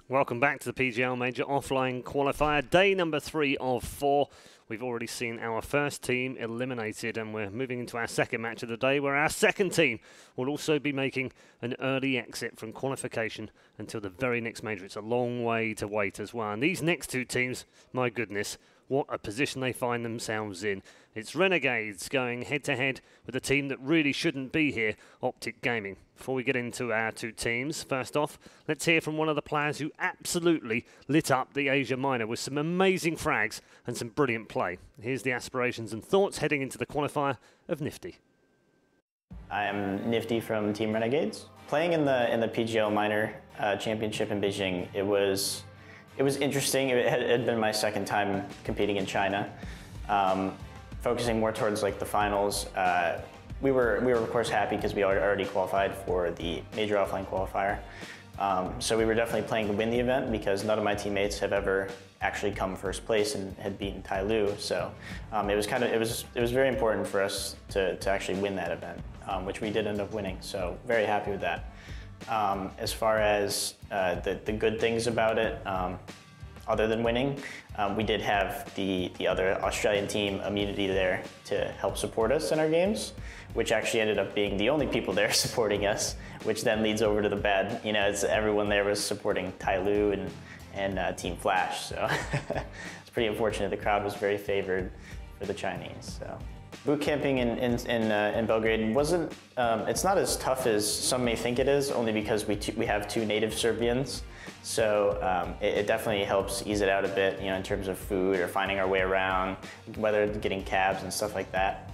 Welcome back to the PGL Major Offline Qualifier, day number 3 of 4. We've already seen our first team eliminated, and we're moving into our second match of the day, where our second team will also be making an early exit from qualification until the very next major. It's a long way to wait as well. And these next two teams, my goodness, what a position they find themselves in. It's Renegades going head-to-head with a team that really shouldn't be here, Optic Gaming. Before we get into our two teams, first off, let's hear from one of the players who absolutely lit up the Asia Minor with some amazing frags and some brilliant play. Here's the aspirations and thoughts heading into the qualifier of Nifty. I am Nifty from Team Renegades. Playing in the PGL Minor Championship in Beijing, it was interesting. It had been my second time competing in China. Focusing more towards like the finals, we were of course happy because we already qualified for the major offline qualifier. So we were definitely playing to win the event because none of my teammates have ever actually come first place and had beaten Tai Lu. So it was very important for us to actually win that event, which we did end up winning. So very happy with that. As far as the good things about it, other than winning, we did have the other Australian team immunity there to help support us in our games, which actually ended up being the only people there supporting us, which then leads over to the bad. You know, as everyone there was supporting Tai Lu and Team Flash, so it's pretty unfortunate. The crowd was very favored for the Chinese. So. Boot camping in Belgrade wasn't, it's not as tough as some may think it is, only because we have two native Serbians. So it definitely helps ease it out a bit, you know, in terms of food or finding our way around, whether getting cabs and stuff like that.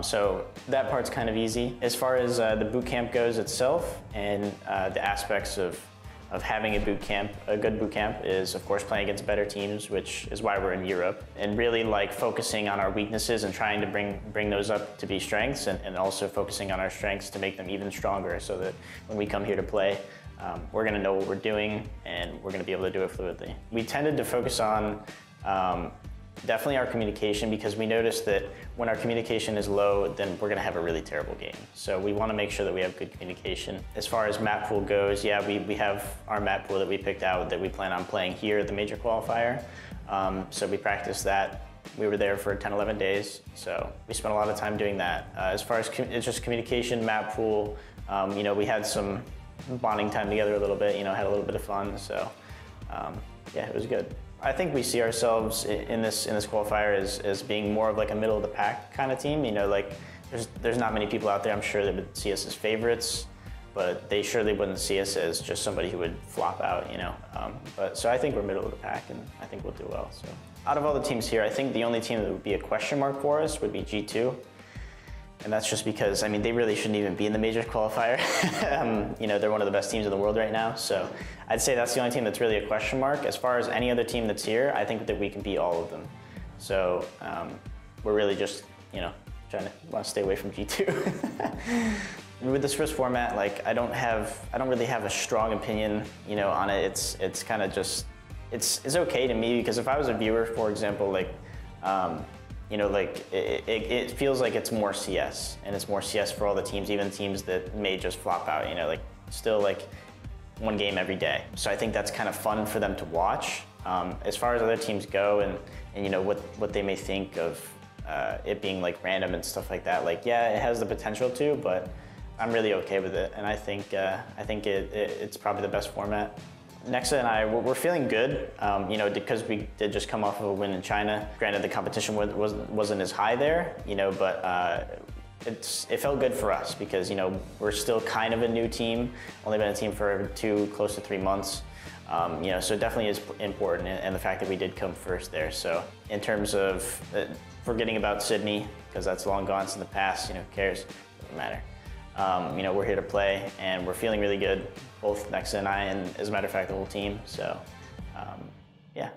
So that part's kind of easy. As far as the boot camp goes itself and the aspects of having a good boot camp is of course playing against better teams, which is why we're in Europe, and really like focusing on our weaknesses and trying to bring those up to be strengths, and also focusing on our strengths to make them even stronger, so that when we come here to play, we're going to know what we're doing and we're going to be able to do it fluidly. We tended to focus on definitely our communication, because we noticed that when our communication is low, then we're going to have a really terrible game. So we want to make sure that we have good communication. As far as map pool goes, yeah, we have our map pool that we picked out that we plan on playing here at the major qualifier. So we practiced that. We were there for 10, 11 days, so we spent a lot of time doing that. As far as it's just communication, map pool, you know, we had some bonding time together a little bit, you know, had a little bit of fun, so yeah, it was good. I think we see ourselves in this qualifier as being more of like a middle of the pack kind of team. You know, like there's not many people out there, I'm sure, that would see us as favorites, but they surely wouldn't see us as just somebody who would flop out, you know. So I think we're middle of the pack, and I think we'll do well. So out of all the teams here, I think the only team that would be a question mark for us would be G2. And that's just because, I mean, they really shouldn't even be in the major qualifier. You know, they're one of the best teams in the world right now. So I'd say that's the only team that's really a question mark. As far as any other team that's here, I think that we can beat all of them. So we're really just, you know, want to stay away from G2. With the Swiss format, like I don't really have a strong opinion, you know, on it. It's kind of just, it's okay to me, because if I was a viewer, for example, like, you know, like it feels like it's more CS, and it's more CS for all the teams, even teams that may just flop out, you know, like still like one game every day. So I think that's kind of fun for them to watch. As far as other teams go, and you know, what they may think of it being like random and stuff like that, like yeah, it has the potential to, but I'm really okay with it, and I think it's probably the best format. Nexa and I, we're feeling good, you know, because we did just come off of a win in China. Granted, the competition wasn't as high there, you know, but it felt good for us because, you know, we're still kind of a new team, only been a team for close to 3 months. You know, so it definitely is important, and the fact that we did come first there. So in terms of forgetting about Sydney, because that's long gone since the past, you know, who cares? Doesn't matter. You know, we're here to play, and we're feeling really good, both Nexa and I, and as a matter of fact, the whole team. So, yeah.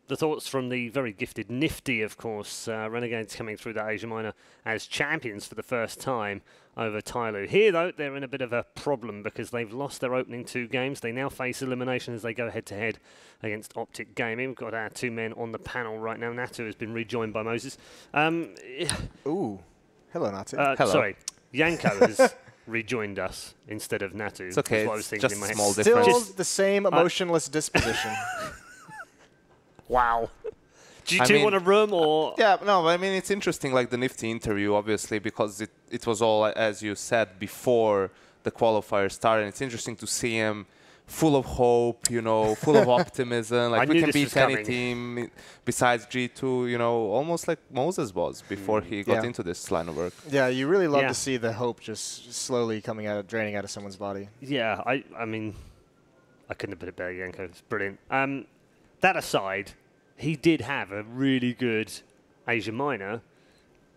The thoughts from the very gifted Nifty, of course. Renegades coming through the Asia Minor as champions for the first time over Tai Lu. Here, though, they're in a bit of a problem because they've lost their opening 2 games. They now face elimination as they go head-to-head against Optic Gaming. We've got our 2 men on the panel right now. Natu has been rejoined by Moses. Ooh. Hello, Natu. Hello. Sorry. Yanko has rejoined us instead of Natu. It's okay. That's what I was It's thinking just in my a head. small Still difference. the same emotionless disposition. Wow. Do you I two mean, want a room or? Yeah, no, I mean, it's interesting, like the Nifty interview, obviously, because it was all, as you said, before the qualifier started. It's interesting to see him full of hope, you know, full of optimism. Like, we can beat any team besides G2, you know, almost like Moses was before he got into this line of work. Yeah, you really love to see the hope just slowly coming out, draining out of someone's body. Yeah, I mean, I couldn't have put it better, Yanko. It's brilliant. That aside, he did have a really good Asia minor,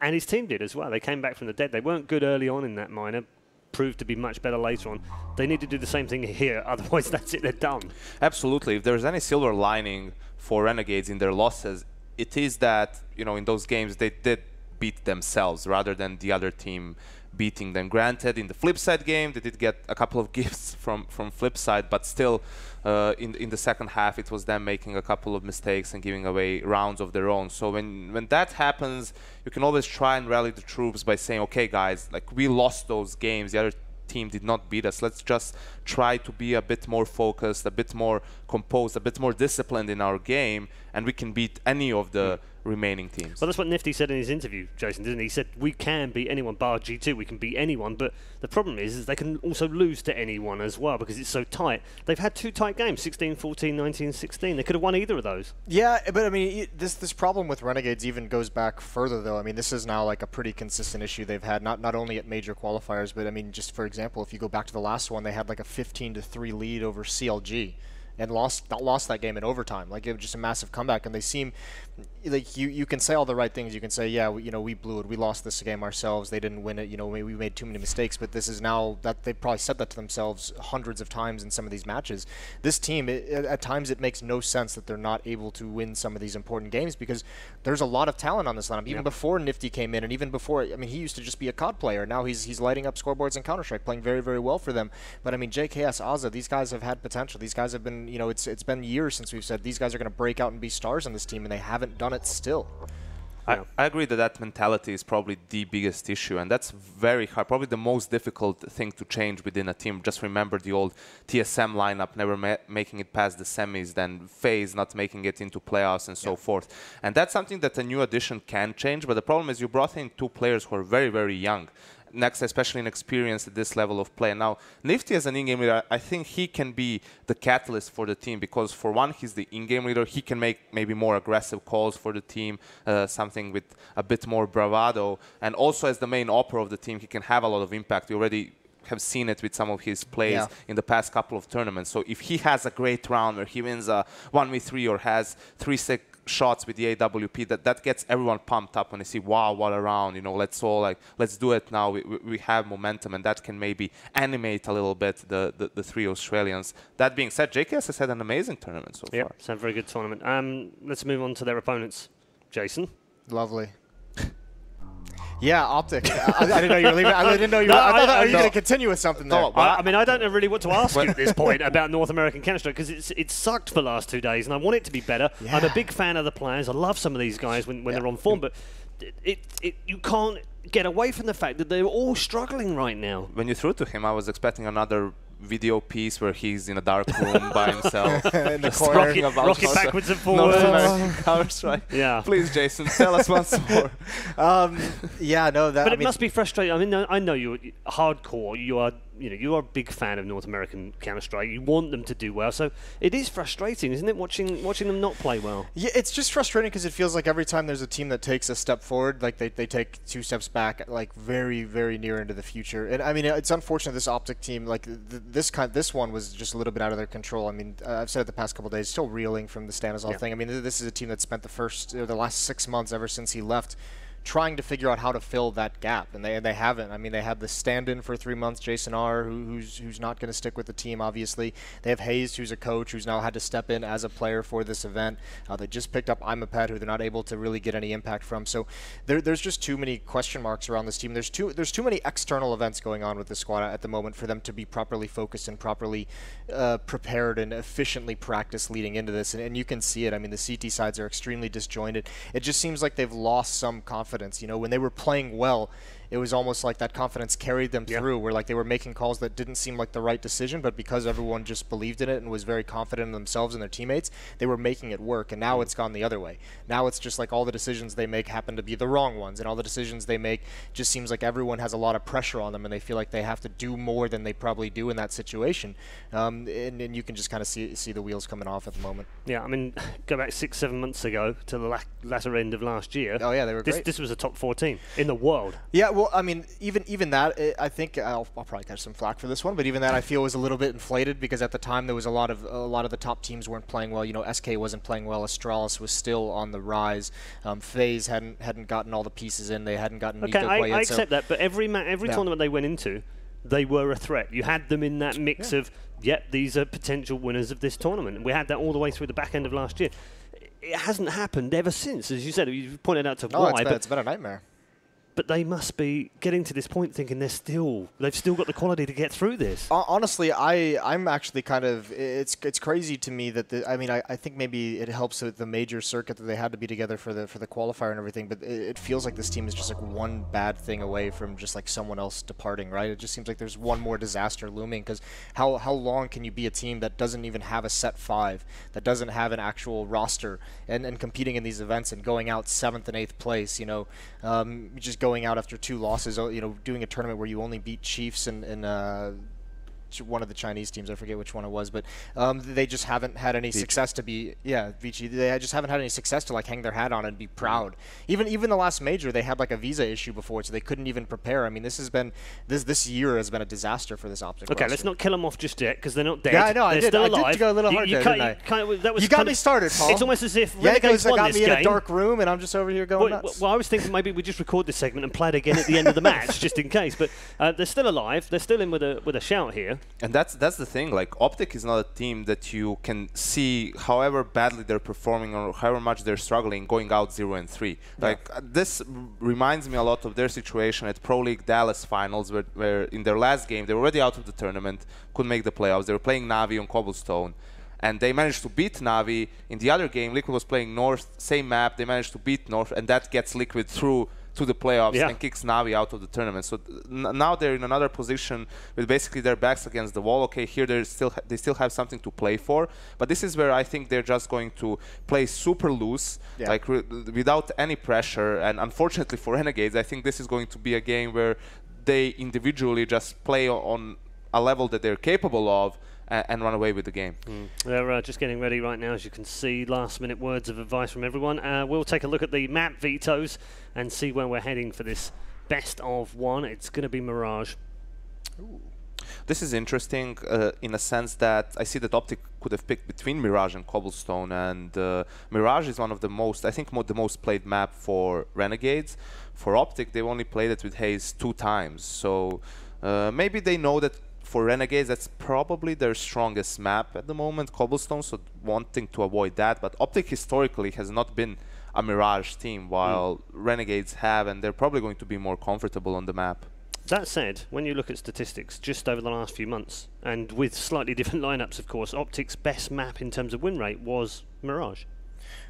and his team did as well. They came back from the dead. They weren't good early on in that minor, proved to be much better later on. They need to do the same thing here, otherwise that's it, they're done. Absolutely. If there's any silver lining for Renegades in their losses, it is that, you know, in those games they did beat themselves rather than the other team beating them. Granted, in the Flipside game, they did get a couple of gifts from Flipside, but still, in the second half, it was them making a couple of mistakes and giving away rounds of their own. So when that happens, you can always try and rally the troops by saying, okay, guys, like, we lost those games. The other team did not beat us. Let's just try to be a bit more focused, a bit more composed, a bit more disciplined in our game, and we can beat any of the remaining teams. Well, that's what Nifty said in his interview, Jason, didn't he? He said, we can beat anyone, bar G2, we can beat anyone, but the problem is they can also lose to anyone as well because it's so tight. They've had two tight games, 16-14, 19-16. They could have won either of those. Yeah, but I mean, this problem with Renegades even goes back further, though. I mean, this is now like a pretty consistent issue they've had, not only at major qualifiers, but I mean, just for example, if you go back to the last one, they had like a 15-3 lead over CLG. And lost that game in overtime. Like, it was just a massive comeback, and they seem like you can say all the right things. You can say, yeah, we blew it. We lost this game ourselves. They didn't win it. You know, we made too many mistakes. But this is now that they've probably said that to themselves hundreds of times in some of these matches. This team, at times, it makes no sense that they're not able to win some of these important games because there's a lot of talent on this lineup. Even before Nifty came in, and even before, I mean, he used to just be a COD player. Now he's lighting up scoreboards in Counter-Strike, playing very, very well for them. But I mean, JKS, Azza, these guys have had potential. These guys have been, you know, it's been years since we've said these guys are going to break out and be stars on this team, and they haven't done it still. I agree that mentality is probably the biggest issue, and that's very hard, probably the most difficult thing to change within a team. Just remember the old TSM lineup, never making it past the semis, then FaZe not making it into playoffs and so forth. And that's something that a new addition can change, but the problem is you brought in two players who are very, very young. Next, especially in experience at this level of play. Now, Nifty as an in-game leader, I think he can be the catalyst for the team because, for one, he's the in-game leader. He can make maybe more aggressive calls for the team, something with a bit more bravado. And also, as the main opera of the team, he can have a lot of impact. We already have seen it with some of his plays in the past couple of tournaments. So if he has a great round where he wins a 1v3 or has 3-6 shots with the AWP, that gets everyone pumped up when they see, wow, what a round, you know, let's do it now. We have momentum, and that can maybe animate a little bit the three Australians. That being said, JKS has had an amazing tournament so far. It's a very good tournament. Let's move on to their opponents. Jason? Lovely. Yeah, Optic. I didn't know you were leaving. I didn't know you were. I thought you were going to continue with something there. I mean, I don't know really what to ask you at this point about North American Counter-Strike because it's sucked for the last 2 days, and I want it to be better. I'm a big fan of the players. I love some of these guys when they're on form, but you can't get away from the fact that they're all struggling right now. When you threw to him, I was expecting another video piece where he's in a dark room by himself, in the corner, rocket backwards and forwards. Counter-Strike. Yeah. Please, Jason, tell us once more. Yeah, no, that. But it must be frustrating. I mean, I know you're hardcore. You are a big fan of North American Counter-Strike. You want them to do well, so it is frustrating, isn't it? Watching them not play well. Yeah, it's just frustrating because it feels like every time there's a team that takes a step forward, like they take 2 steps back, like very, very near into the future. And I mean, it's unfortunate this Optic team, like this one was just a little bit out of their control. I mean, I've said it the past couple of days, still reeling from the Stanislau thing. I mean, this is a team that spent the last 6 months ever since he left trying to figure out how to fill that gap, and they haven't. I mean, they had the stand-in for 3 months, Jason R, who's not going to stick with the team, obviously. They have Hayes, who's a coach, who's now had to step in as a player for this event. They just picked up I'm a Pet, who they're not able to really get any impact from. So there's just too many question marks around this team. There's too many external events going on with the squad at the moment for them to be properly focused and properly prepared and efficiently practiced leading into this. And you can see it. I mean, the CT sides are extremely disjointed. It just seems like they've lost some confidence. You know, when they were playing well, it was almost like that confidence carried them through, where like they were making calls that didn't seem like the right decision, but because everyone just believed in it and was very confident in themselves and their teammates, they were making it work. And now it's gone the other way. Now it's just like all the decisions they make happen to be the wrong ones, and all the decisions they make just seems like everyone has a lot of pressure on them, and they feel like they have to do more than they probably do in that situation. And you can just kind of see the wheels coming off at the moment. Yeah, I mean, go back 6-7 months ago to the latter end of last year. Oh yeah, they were great. This was a top 4 team in the world. Yeah, well, I mean, even that, I think I'll probably catch some flack for this one, but even that I feel was a little bit inflated, because at the time there was a lot of the top teams weren't playing well. You know, SK wasn't playing well. Astralis was still on the rise. FaZe hadn't gotten all the pieces in. They hadn't gotten Okay, Nico quite yet, I accept that, but every tournament they went into, they were a threat. You had them in that mix of, yep, these are potential winners of this tournament. And we had that all the way through the back end of last year. It hasn't happened ever since, as you said. You pointed out to why. It's been a nightmare. But they must be getting to this point thinking they've still got the quality to get through this. Honestly, I'm actually kind of, it's crazy to me that I think maybe it helps with the major circuit that they had to be together for the qualifier and everything, but it feels like this team is just like one bad thing away from just like someone else departing, right? It just seems like there's one more disaster looming, because how long can you be a team that doesn't even have a set 5, that doesn't have an actual roster, and competing in these events and going out 7th and 8th place, you know, just going out after 2 losses, you know, doing a tournament where you only beat Chiefs and one of the Chinese teams, I forget which one it was, but they just haven't had any success to be, Vici, they just haven't had any success to like hang their hat on and be proud. Even the last major, they had like a visa issue before, so they couldn't even prepare. I mean, this year has been a disaster for this Optic roster. Let's not kill them off just yet, because they're not dead. Yeah, I know, they're still alive. I did go a little hard there, didn't I? You got me started, Paul. It's almost as if Renegades won got this me game. in a dark room, and I'm just over here going nuts. Well, I was thinking maybe we just record this segment and play it again at the end of the match, just in case. But they're still alive. They're still in with a shout here. And that's the thing. Like, Optic is not a team that you can see, however badly they're performing or however much they're struggling, going out 0-3. Like, this reminds me a lot of their situation at Pro League Dallas Finals, where in their last game they were already out of the tournament, couldn't make the playoffs. They were playing Navi on Cobblestone, and they managed to beat Navi. In the other game, Liquid was playing North, same map. They managed to beat North, and that gets Liquid through to the playoffs and kicks Navi out of the tournament. So now they're in another position with basically their backs against the wall. Okay, here they still have something to play for, but this is where I think they're just going to play super loose, like without any pressure. And unfortunately for Renegades, I think this is going to be a game where they individually just play on a level that they're capable of and run away with the game. They're just getting ready right now, as you can see. Last-minute words of advice from everyone. We'll take a look at the map vetoes and see where we're heading for this best of 1. It's going to be Mirage. Ooh. This is interesting in a sense that I see that Optic could have picked between Mirage and Cobblestone, and Mirage is one of the most, I think, the most played map for Renegades. For Optic, they've only played it with Haze 2 times, so maybe they know that for Renegades, that's probably their strongest map at the moment, Cobblestone, so wanting to avoid that. But Optic historically has not been a Mirage team, while Renegades have, and they're probably going to be more comfortable on the map. That said, when you look at statistics just over the last few months, and with slightly different lineups, of course, Optic's best map in terms of win rate was Mirage.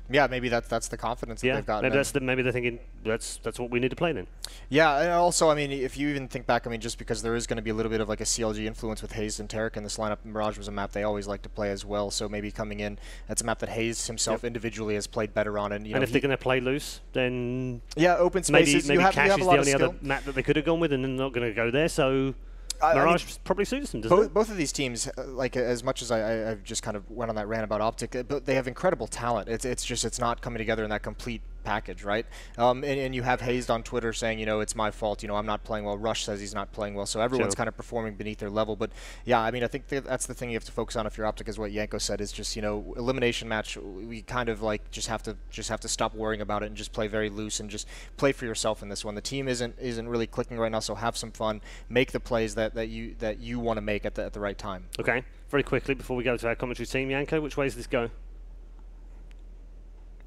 Yeah, maybe that's the confidence that they've got. Maybe they're thinking that's what we need to play then. Yeah, and also, I mean, if you even think back, I mean, just because there is going to be a little bit of like a CLG influence with Haze and Tarek in this lineup, Mirage was a map they always like to play as well. So maybe coming in, that's a map that Haze himself individually has played better on. And you know, if they're going to play loose, then open spaces. Maybe Cash is the only skill. other map that they could have gone with, and they're not going to go there. So Mirage probably suits them, doesn't it? Both of these teams, like as much as I've just kind of went on that rant about Optic, but they have incredible talent. It's not coming together in that complete package, right? And you have Hazed on Twitter saying, you know, it's my fault, you know, I'm not playing well. Rush says he's not playing well, so everyone's kind of performing beneath their level. But yeah, I mean, I think that's the thing you have to focus on if you're Optic, is what Yanko said, is just, you know, elimination match, we kind of like just have to stop worrying about it and just play very loose and just play for yourself in this one. The team isn't really clicking right now, so have some fun, make the plays that you want to make at the right time. Okay, very quickly before we go to our commentary team, Yanko, which way does this go?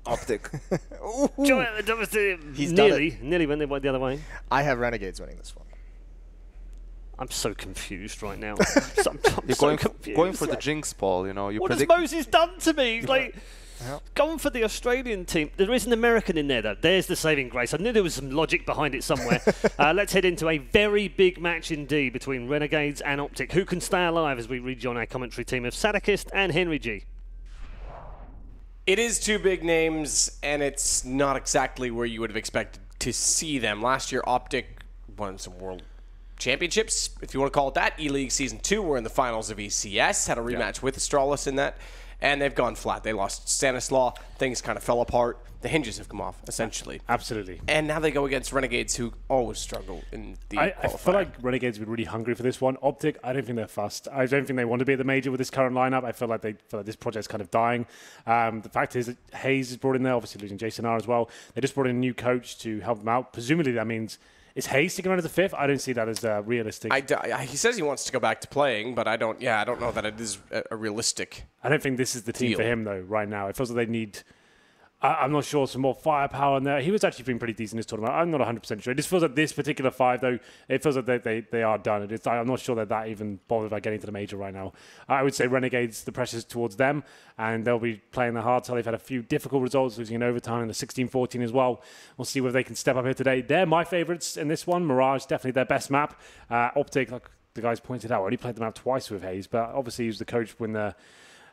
Optic. He's nearly went the other way. I have Renegades winning this one. I'm so confused right now. You're going for the jinx, Paul. You know, what has Moses done to me? He's like, Gone for the Australian team. There is an American in there, though. There's the saving grace. I knew there was some logic behind it somewhere. Let's head into a very big match indeed between Renegades and Optic. Who can stay alive as we rejoin our commentary team of Sadakist and Henry G? It is two big names, and it's not exactly where you would have expected to see them. Last year, Optic won some world championships, if you want to call it that. E-League Season 2 were in the finals of ECS, had a rematch with Astralis in that, and they've gone flat. They lost Stanislaw, things kind of fell apart. The hinges have come off, essentially. Absolutely. And now they go against Renegades, who always struggle in the I feel like Renegades would be really hungry for this one. Optic, I don't think they're fussed. I don't think they want to be at the major with this current lineup. I feel like this project's kind of dying. The fact is that Hayes is brought in there, obviously losing Jason R as well. They just brought in a new coach to help them out. Presumably that means... Is Hayes sticking around as the fifth? I don't see that as realistic. He says he wants to go back to playing, but I don't know that it is a realistic I don't think this is the team for him, though, right now. It feels like they need... I'm not sure, some more firepower in there. He was actually been pretty decent in this tournament. I'm not 100% sure. It just feels like this particular five, though, it feels like they are done. I'm not sure that even bothered about getting to the major right now. I would say Renegades, the pressure's towards them, and they'll be playing their hard. So they've had a few difficult results, losing in overtime in the 16-14 as well. We'll see whether they can step up here today. They're my favourites in this one. Mirage, definitely their best map. Optic, like the guys pointed out, only played the map twice with Hayes, but obviously he was the coach when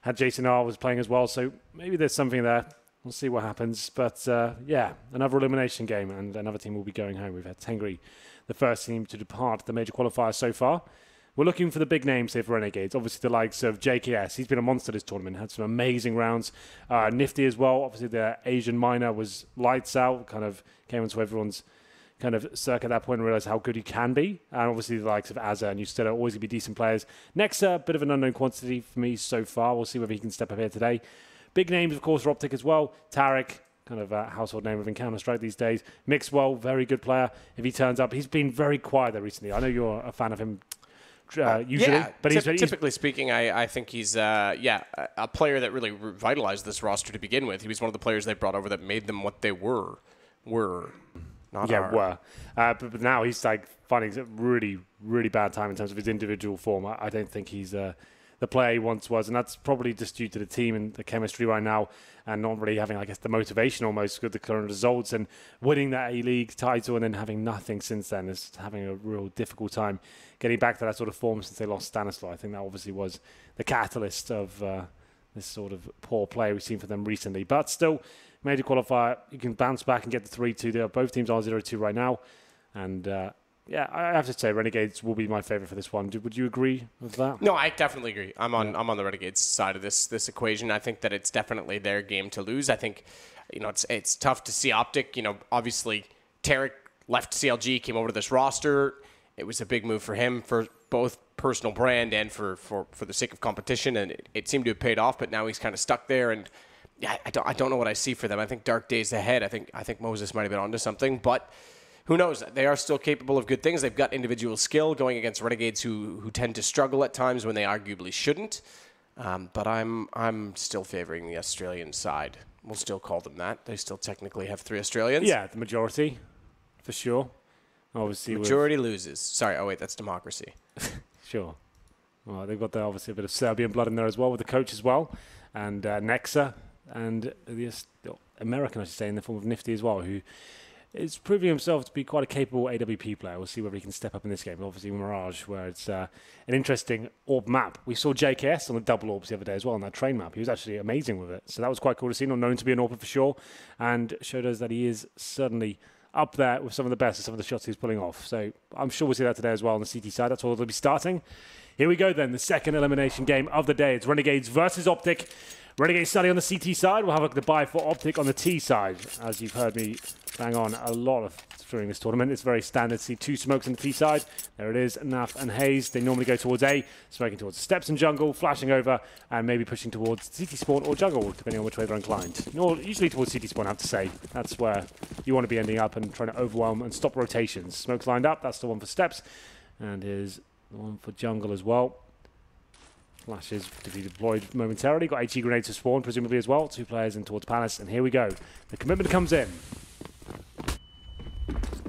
had Jason R was playing as well. So maybe there's something there. We'll see what happens. But, yeah, another elimination game, and another team will be going home. We've had Tengri, the first team to depart the major qualifier so far. We're looking for the big names here for Renegades. Obviously, the likes of JKS. He's been a monster this tournament. Had some amazing rounds. Nifty as well. Obviously, the Asian minor was lights out. Kind of came into everyone's kind of circa at that point and realised how good he can be. And obviously, the likes of Azza and Ustella are always going to be decent players. Next, a bit of an unknown quantity for me so far. We'll see whether he can step up here today. Big names, of course, for Optic as well. Tarek, kind of a household name within Counter-Strike these days. Mixwell, very good player. If he turns up, he's been very quiet there recently. I know you're a fan of him usually. Yeah, but typically speaking, I think he's a player that really revitalized this roster to begin with. He was one of the players they brought over that made them what they were. But now he's like finding a really, really bad time in terms of his individual form. I don't think he's... the player he once was, and that's probably just due to the team and the chemistry right now, and not really having, I guess, the motivation almost with the current results and winning that A-League title and then having nothing since then. Is having a real difficult time getting back to that sort of form since they lost Stanislaw. I think that obviously was the catalyst of this sort of poor play we've seen from them recently. But still, major qualifier, you can bounce back and get the 3-2 there. Both teams are 0-2 right now, and yeah, I have to say Renegades will be my favorite for this one. Would you agree with that? No, I definitely agree. I'm on the Renegades side of this equation. I think that it's definitely their game to lose. I think, it's tough to see Optic. Obviously Tarek left CLG, came over to this roster. It was a big move for him for both personal brand and for the sake of competition, and it seemed to have paid off. But now he's kind of stuck there, and yeah, I don't know what I see for them. I think dark days ahead. I think Moses might have been onto something, but who knows? They are still capable of good things. They've got individual skill going against Renegades who tend to struggle at times when they arguably shouldn't. But I'm still favoring the Australian side. We'll still call them that. They still technically have 3 Australians. Yeah, the majority, for sure. Obviously, majority loses. Sorry, oh wait, that's democracy. Sure. Well, they've got obviously a bit of Serbian blood in there as well with the coach as well, and Nexa, and the American, I should say, in the form of Nifty as well, who is proving himself to be quite a capable AWP player. We'll see whether he can step up in this game. Obviously, Mirage, where it's an interesting orb map. We saw JKS on the double orbs the other day as well on that train map. He was actually amazing with it. So that was quite cool to see. Not known to be an orb for sure. And showed us that he is certainly up there with some of the best and some of the shots he's pulling off. So I'm sure we'll see that today as well on the CT side. That's all they'll be starting. Here we go then. The second elimination game of the day. It's Renegades versus Optic. Renegades starting on the CT side. We'll have the buy for Optic on the T side. As you've heard me bang on a lot of during this tournament, it's very standard to see 2 smokes on the T side. There it is, Naf and Hayes. They normally go towards A, smoking towards steps and jungle, flashing over, and maybe pushing towards CT spawn or jungle, depending on which way they're inclined. Usually towards CT spawn, I have to say. That's where you want to be ending up and trying to overwhelm and stop rotations. Smokes lined up, that's the one for steps. And here's the one for jungle as well. Flashes to be deployed momentarily. Got HE grenades to spawn, presumably as well. 2 players in towards Palace, and here we go. The commitment comes in.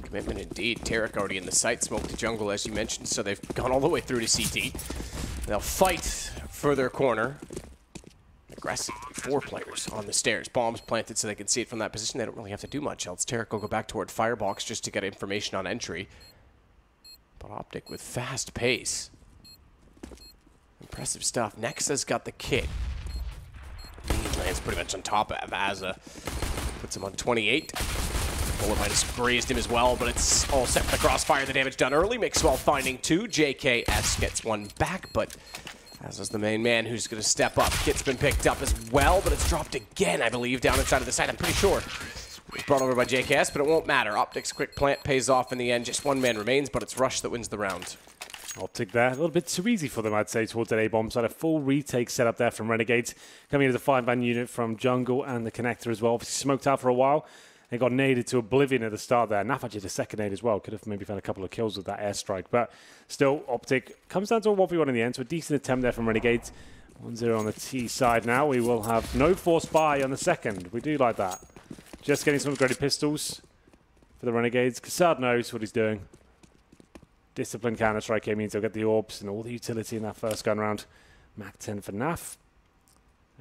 Commitment indeed. Tarek already in the site, smoked the jungle as you mentioned, so they've gone all the way through to CT. They'll fight for their corner. aggressive. 4 players on the stairs. Bombs planted so they can see it from that position. They don't really have to do much else. Tarek will go back toward Firebox just to get information on entry. But Optic with fast pace. Impressive stuff. Nexa's got the kit. He lands pretty much on top of Azza. Puts him on 28. Bullet might have grazed him as well, but it's all set for the crossfire. The damage done early. Mixwell finding 2. JKS gets 1 back, but Azza's the main man who's going to step up. Kit's been picked up as well, but it's dropped again, I believe, down inside of the side. I'm pretty sure. It's brought over by JKS, but it won't matter. Optic's quick plant pays off in the end. Just 1 man remains, but it's Rush that wins the round. Optic there. A little bit too easy for them, I'd say, towards that A-bomb side. A full retake set up there from Renegades. Coming in as a 5-man unit from Jungle and the Connector as well. Obviously smoked out for a while. They got naded to oblivion at the start there. Naf actually did a second nade as well. Could have maybe found a couple of kills with that airstrike. But still, Optic comes down to a 1v1 in the end. So a decent attempt there from Renegades. 1-0 on the T side now. We will have no force buy on the second. We do like that. Just getting some upgraded pistols for the Renegades. Kassad knows what he's doing. Disciplined Counter-Strike means they'll get the orbs and all the utility in that first gun round. Mac 10 for Naf.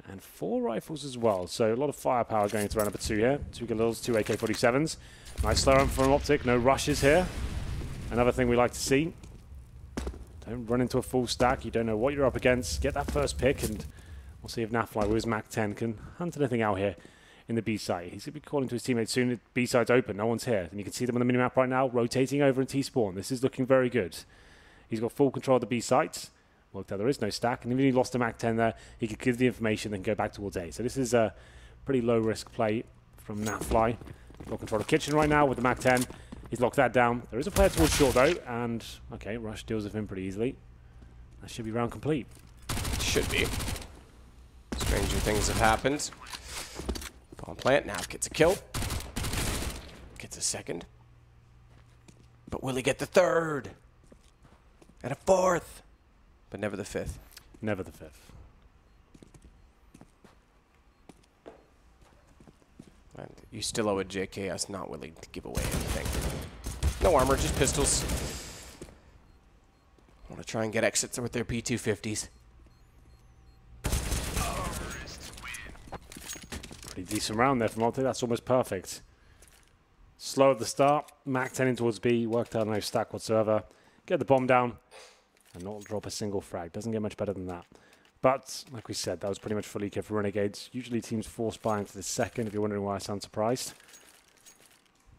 And 4 rifles as well. So a lot of firepower going into round number 2 here. 2 Galils, 2 AK-47s. Nice slow run from Optic. No rushes here. Another thing we like to see. Don't run into a full stack. You don't know what you're up against. Get that first pick, and we'll see if Nafly with his Mac 10 can hunt anything out here in the B site. He's going to be calling to his teammates soon. The B site's open. No one's here. And you can see them on the minimap right now, rotating over in T-spawn. This is looking very good. He's got full control of the B sites. Worked out there is no stack, and even if he lost a Mac 10 there, he could give the information and go back towards A. So this is a pretty low-risk play from Nafly. Got control of kitchen right now with the Mac 10. He's locked that down. There is a player towards short, though, and, okay, Rush deals with him pretty easily. That should be round complete. Should be. Stranger things have happened. Bomb plant, now gets a kill. Gets a second. But will he get the 3rd? And a 4th? But never the 5th. Never the 5th. And you still owe a JKS not willing to give away anything. No armor, just pistols. Want to try and get exits with their P250s. Pretty decent round there from Optic. That's almost perfect. Slow at the start. Mac 10 in towards B. Worked out no stack whatsoever. Get the bomb down. And not drop a single frag. Doesn't get much better than that. But, like we said, that was pretty much fully kit for Renegades. Usually teams force buy into the second, if you're wondering why I sound surprised.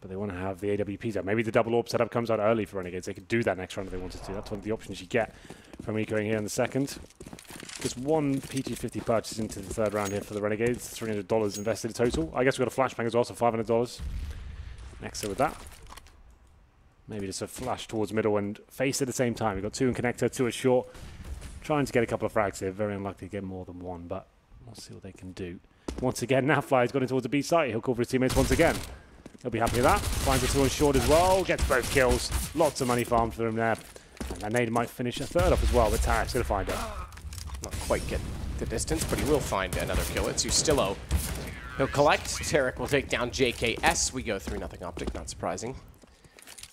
But they want to have the AWPs out. Maybe the double orb setup comes out early for Renegades. They could do that next round if they wanted to. That's one of the options you get from ecoing here in the second. Just 1 P250 purchase into the 3rd round here for the Renegades. $300 invested in total. I guess we've got a flashbang as well, so $500. Next with that. Maybe just a flash towards middle and face at the same time. We've got 2 in connector, 2 at short. Trying to get a couple of frags here. Very unlikely to get more than 1, but we'll see what they can do. Once again, Nafly's got in towards the B site. He'll call for his teammates once again. He'll be happy with that. Finds a 2 on short as well. Gets both kills. Lots of money farmed for him there. And that nade might finish a 3rd off as well, but Tarek's going to find it. Not quite get the distance, but he will find another kill. It's Ustillo. He'll collect. Tarek will take down JKS. We go 3-0 Optic, not surprising.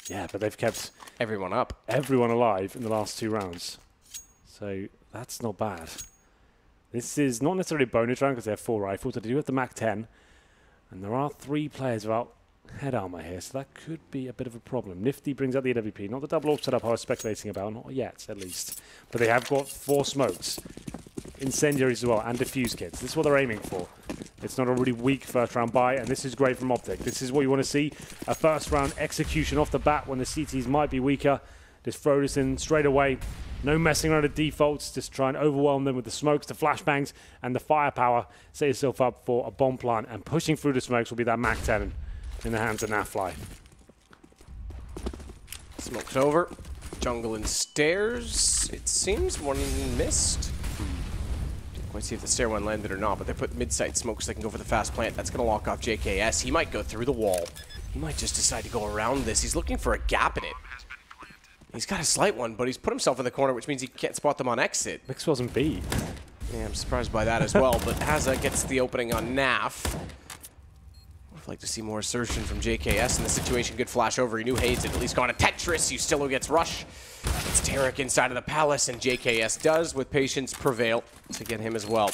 Yeah, but they've kept everyone up. Everyone alive in the last 2 rounds. So that's not bad. This is not necessarily a bonus round because they have 4 rifles. They do have the Mac 10. And there are 3 players without head armor here, so that could be a bit of a problem. Nifty brings out the AWP. Not the double orb setup I was speculating about, not yet at least. But they have got 4 smokes. Incendiaries as well, and diffuse kits. This is what they're aiming for. It's not a really weak first round buy, and this is great from Optic. This is what you want to see. A first round execution off the bat when the CTs might be weaker. Just throw this in straight away. No messing around with defaults. Just try and overwhelm them with the smokes, the flashbangs, and the firepower. Set yourself up for a bomb plant, and pushing through the smokes will be that Mac 10 in the hands of Nafly. Smokes over. Jungle and stairs. It seems 1 missed. Didn't quite see if the stair one landed or not, but they put mid-site smokes so they can go for the fast plant. That's going to lock off JKS. He might go through the wall. He might just decide to go around this. He's looking for a gap in it. He's got a slight one, but he's put himself in the corner, which means he can't spot them on exit. Mix wasn't B. Yeah, I'm surprised by that as well, but Hazza gets the opening on Naf. I'd like to see more assertion from JKS in the situation. Good flash over. He knew Hayes had at least gone to Tetris. Ustillo gets Rush. It's Tarek inside of the palace, and JKS does, with patience, prevail to get him as well.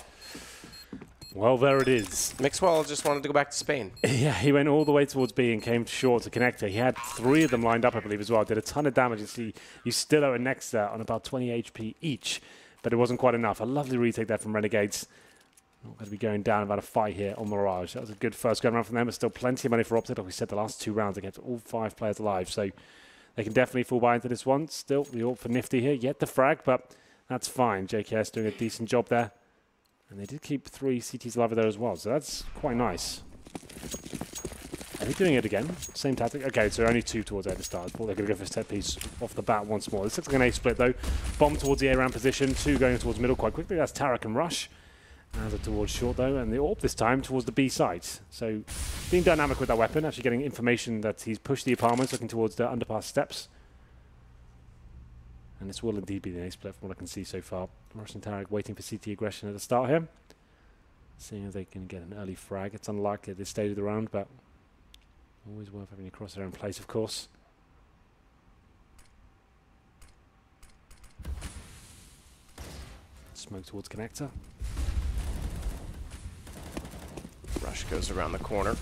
Well, there it is. Mixwell just wanted to go back to Spain. Yeah, he went all the way towards B and came short to connector. He had 3 of them lined up, I believe, as well. Did a ton of damage. You see, you still owe a Nexa on about 20 HP each, but it wasn't quite enough. A lovely retake there from Renegades. Not going to be going down about a fight here on Mirage. That was a good first go around from them, but still plenty of money for Optic. Like we said, the last 2 rounds, they kept all 5 players alive, so they can definitely fall by into this one. Still, the AWP for Nifty here. Yet the frag, but that's fine. JKS doing a decent job there. And they did keep 3 CTs alive there as well, so that's quite nice. Are they doing it again? Same tactic? Okay, so only 2 towards A to start. I thought they were going to go for a set piece off the bat once more. This looks like an A split though. Bomb towards the A-round position, 2 going towards middle quite quickly. That's Tarek and Rush. As towards short though, and the AWP this time towards the B site. So being dynamic with that weapon, actually getting information that he's pushed the apartments, looking towards the underpass steps. And this will indeed be the A split from what I can see so far. Rush and Tarek waiting for CT aggression at the start here. Seeing if they can get an early frag. It's unlikely at this stage of the round, but always worth having a crosshair in place, of course. Smoke towards connector. Rush goes around the corner.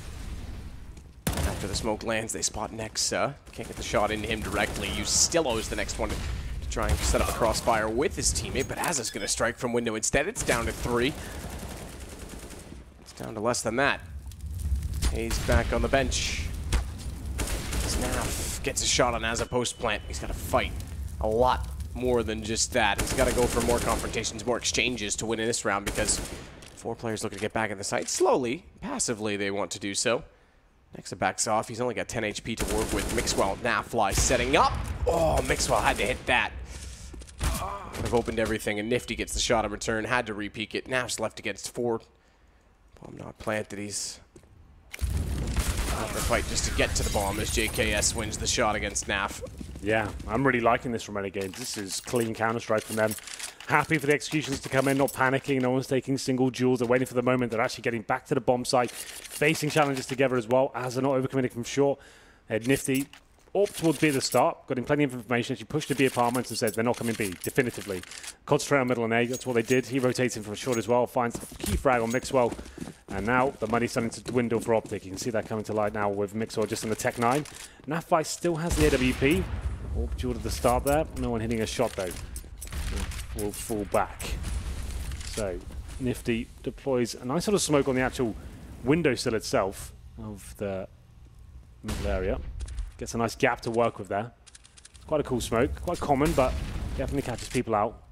After the smoke lands, they spot Nexa. Can't get the shot into him directly. Ustillo's the next one to try and set up a crossfire with his teammate, but Aza's going to strike from window instead. It's down to 3. It's down to less than that. He's back on the bench. Snaf gets a shot on Aza post plant. He's got to fight a lot more than just that. He's got to go for more confrontations, more exchanges to win in this round because 4 players looking to get back in the site. Slowly, passively, they want to do so. Nexa backs off. He's only got 10 HP to work with. Mixwell, Nafly setting up. Oh, Mixwell had to hit that. Could have opened everything, and Nifty gets the shot in return. Had to re-peek it. Naf's left against 4. Bomb not planted. He's out the fight just to get to the bomb as JKS wins the shot against Naf. Yeah, I'm really liking this from Renegades. This is clean Counter-Strike from them. Happy for the executions to come in, not panicking. No one's taking single duels. They're waiting for the moment. They're actually getting back to the bomb site, facing challenges together as well, as they're not overcommitting from short. Nifty up towards B at the start, got him plenty of information. She pushed to B apartments and said they're not coming B, definitively. Concentrate on middle and A, that's what they did. He rotates in from short as well, finds the key frag on Mixwell. And now the money's starting to dwindle for Optic. You can see that coming to light now with Mixwell just on the Tech 9. Nafly still has the AWP. Orb duel at the start there. No one hitting a shot though. Will fall back. So Nifty deploys a nice sort of smoke on the actual windowsill itself of the middle area. Gets a nice gap to work with there. It's quite a cool smoke, quite common, but definitely catches people out.